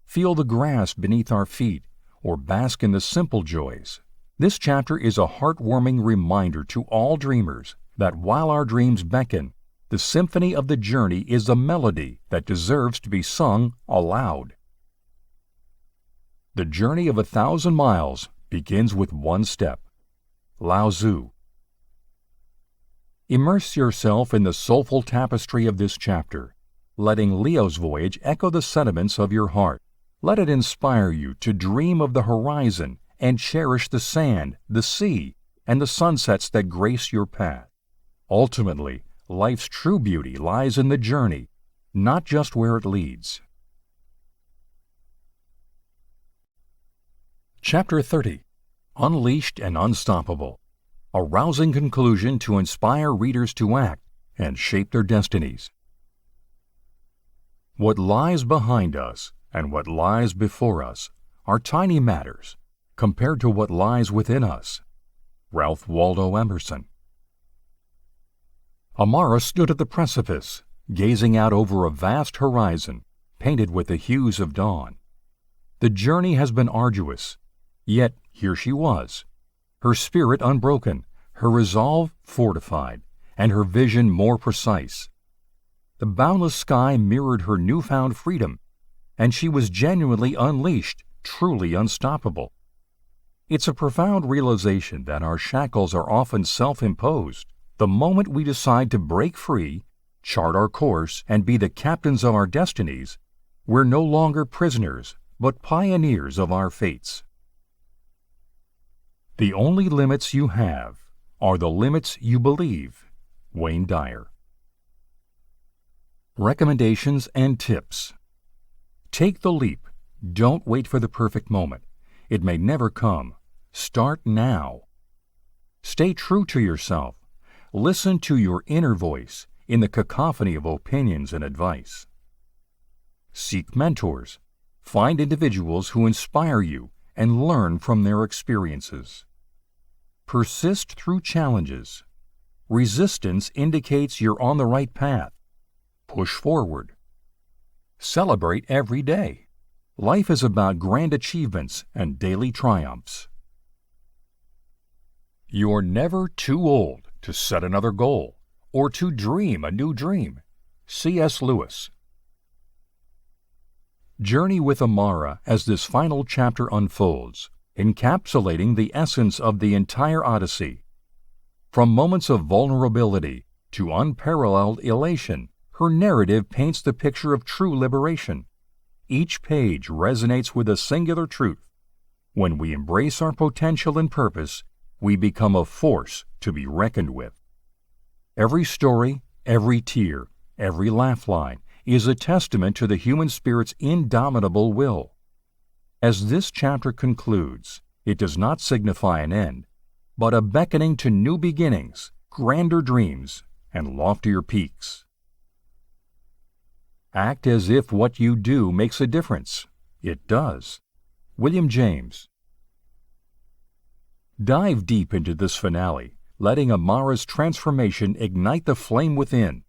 feel the grass beneath our feet, or bask in the simple joys. This chapter is a heartwarming reminder to all dreamers that while our dreams beckon, the symphony of the journey is a melody that deserves to be sung aloud. The journey of 1,000 miles begins with one step. Lao Tzu. Immerse yourself in the soulful tapestry of this chapter, letting Leo's voyage echo the sentiments of your heart. Let it inspire you to dream of the horizon and cherish the sand, the sea, and the sunsets that grace your path. Ultimately, life's true beauty lies in the journey, not just where it leads. Chapter 30. Unleashed and Unstoppable. A rousing conclusion to inspire readers to act and shape their destinies. What lies behind us and what lies before us are tiny matters compared to what lies within us. Ralph Waldo Emerson. Amara stood at the precipice, gazing out over a vast horizon, painted with the hues of dawn. The journey has been arduous, yet here she was, her spirit unbroken, her resolve fortified, and her vision more precise. The boundless sky mirrored her newfound freedom, and she was genuinely unleashed, truly unstoppable. It's a profound realization that our shackles are often self-imposed. The moment we decide to break free, chart our course, and be the captains of our destinies, We're no longer prisoners, but pioneers of our fates. The only limits you have are the limits you believe. Wayne Dyer. Recommendations and tips. Take the leap. Don't wait for the perfect moment. It may never come. Start now. Stay true to yourself. Listen to your inner voice in the cacophony of opinions and advice. Seek mentors. Find individuals who inspire you and learn from their experiences. Persist through challenges. Resistance indicates you're on the right path. Push forward. Celebrate every day. Life is about grand achievements and daily triumphs. You're never too old to set another goal or to dream a new dream. C.S. Lewis. Journey with Amara as this final chapter unfolds, encapsulating the essence of the entire Odyssey. From moments of vulnerability to unparalleled elation, her narrative paints the picture of true liberation. Each page resonates with a singular truth. When we embrace our potential and purpose, we become a force to be reckoned with. Every story, every tear, every laugh line is a testament to the human spirit's indomitable will. As this chapter concludes, it does not signify an end, but a beckoning to new beginnings, grander dreams, and loftier peaks. Act as if what you do makes a difference. It does. William James. Dive deep into this finale, letting Amara's transformation ignite the flame within.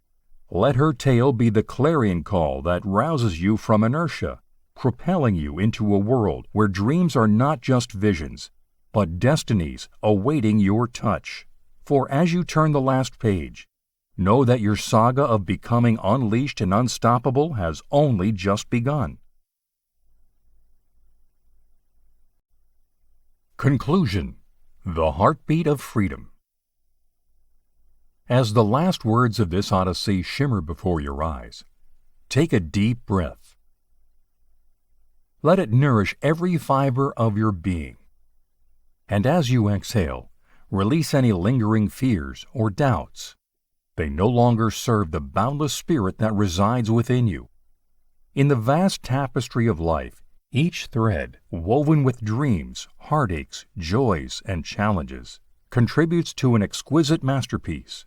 Let her tale be the clarion call that rouses you from inertia, propelling you into a world where dreams are not just visions, but destinies awaiting your touch. For as you turn the last page, know that your saga of becoming unleashed and unstoppable has only just begun. Conclusion. The heartbeat of freedom. As the last words of this Odyssey shimmer before your eyes, take a deep breath. Let it nourish every fiber of your being. And as you exhale, release any lingering fears or doubts. They no longer serve the boundless spirit that resides within you. In the vast tapestry of life, each thread, woven with dreams, heartaches, joys, and challenges, contributes to an exquisite masterpiece.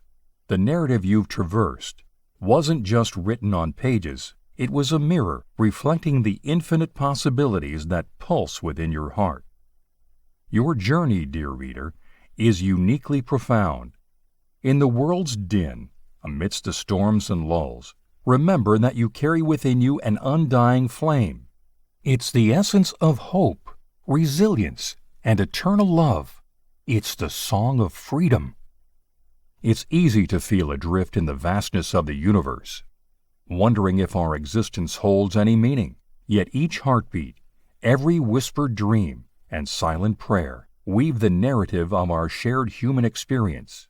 The narrative you've traversed wasn't just written on pages, it was a mirror reflecting the infinite possibilities that pulse within your heart. Your journey, dear reader, is uniquely profound. In the world's din, amidst the storms and lulls, remember that you carry within you an undying flame. It's the essence of hope, resilience, and eternal love. It's the song of freedom. It's easy to feel adrift in the vastness of the universe, wondering if our existence holds any meaning. Yet each heartbeat, every whispered dream, and silent prayer weave the narrative of our shared human experience.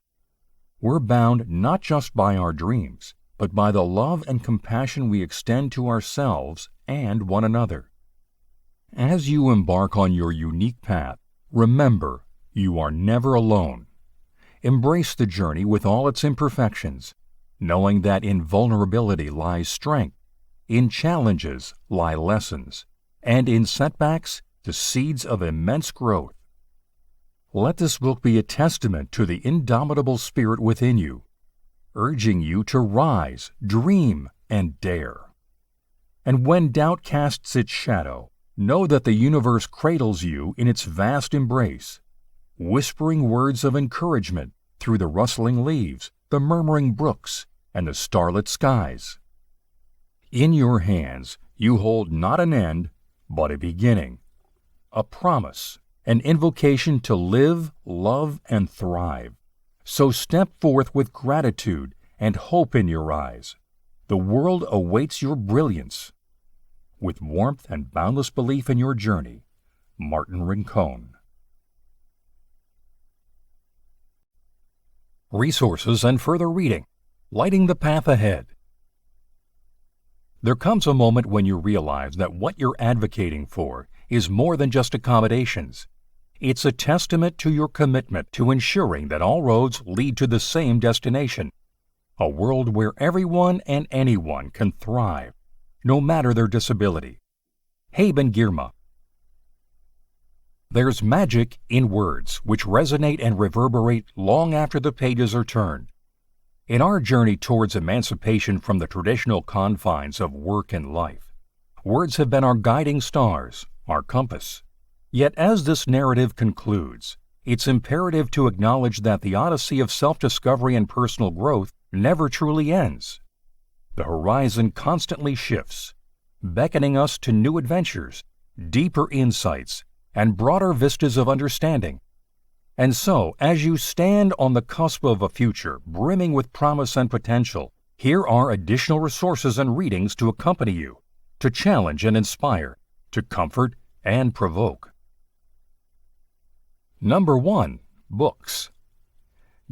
We're bound not just by our dreams, but by the love and compassion we extend to ourselves and one another. As you embark on your unique path, remember, you are never alone. Embrace the journey with all its imperfections, knowing that in vulnerability lies strength, in challenges lie lessons, and in setbacks the seeds of immense growth. Let this book be a testament to the indomitable spirit within you, urging you to rise, dream, and dare. And when doubt casts its shadow, know that the universe cradles you in its vast embrace, whispering words of encouragement through the rustling leaves, the murmuring brooks, and the starlit skies. In your hands you hold not an end, but a beginning, a promise, an invocation to live, love, and thrive. So step forth with gratitude and hope in your eyes. The world awaits your brilliance. With warmth and boundless belief in your journey, Martin Rincon. Resources and further reading. Lighting the Path Ahead. There comes a moment when you realize that what you're advocating for is more than just accommodations. It's a testament to your commitment to ensuring that all roads lead to the same destination, a world where everyone and anyone can thrive, no matter their disability. Haben Girma. There's magic in words which resonate and reverberate long after the pages are turned. In our journey towards emancipation from the traditional confines of work and life, words have been our guiding stars, our compass. Yet as this narrative concludes, it's imperative to acknowledge that the odyssey of self-discovery and personal growth never truly ends. The horizon constantly shifts, beckoning us to new adventures, deeper insights, and broader vistas of understanding. And so, as you stand on the cusp of a future brimming with promise and potential, here are additional resources and readings to accompany you, to challenge and inspire, to comfort and provoke. Number 1. Books.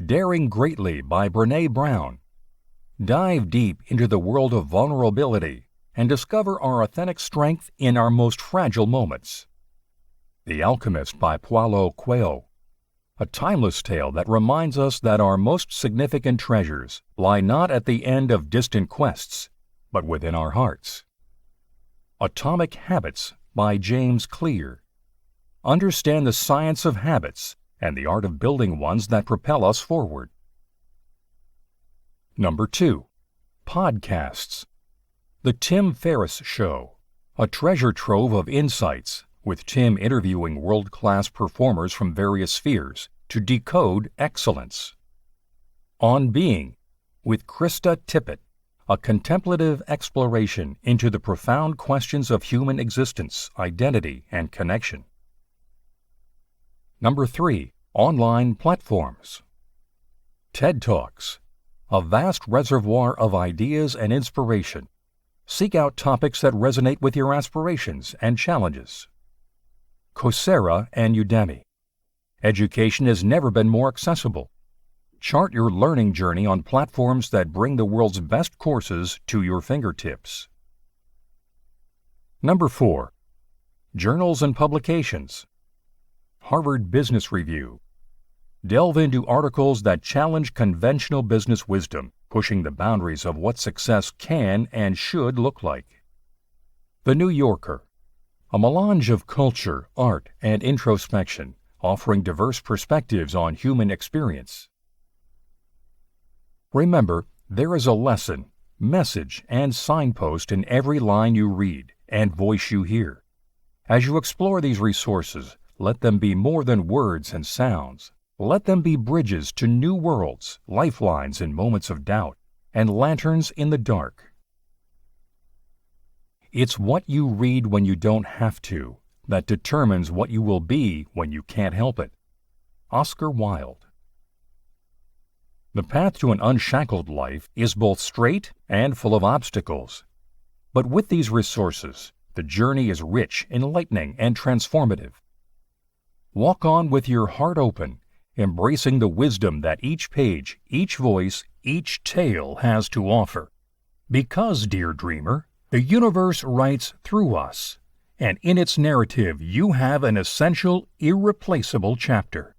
Daring Greatly by Brené Brown. Dive deep into the world of vulnerability and discover our authentic strength in our most fragile moments. The Alchemist by Paulo Coelho. A timeless tale that reminds us that our most significant treasures lie not at the end of distant quests, but within our hearts. Atomic Habits by James Clear. Understand the science of habits and the art of building ones that propel us forward. Number 2. Podcasts. The Tim Ferriss Show. A treasure trove of insights, with Tim interviewing world-class performers from various spheres to decode excellence. On Being, with Krista Tippett, a contemplative exploration into the profound questions of human existence, identity, and connection. Number 3. Online platforms. TED Talks, a vast reservoir of ideas and inspiration. Seek out topics that resonate with your aspirations and challenges. Coursera and Udemy. Education has never been more accessible. Chart your learning journey on platforms that bring the world's best courses to your fingertips. Number 4. Journals and publications. Harvard Business Review. Delve into articles that challenge conventional business wisdom, pushing the boundaries of what success can and should look like. The New Yorker. A melange of culture, art, and introspection, offering diverse perspectives on human experience. Remember, there is a lesson, message, and signpost in every line you read and voice you hear. As you explore these resources, let them be more than words and sounds. Let them be bridges to new worlds, lifelines in moments of doubt, and lanterns in the dark. It's what you read when you don't have to that determines what you will be when you can't help it. Oscar Wilde. The path to an unshackled life is both straight and full of obstacles. But with these resources, the journey is rich, enlightening, and transformative. Walk on with your heart open, embracing the wisdom that each page, each voice, each tale has to offer. Because, dear dreamer, the universe writes through us, and in its narrative you have an essential, irreplaceable chapter.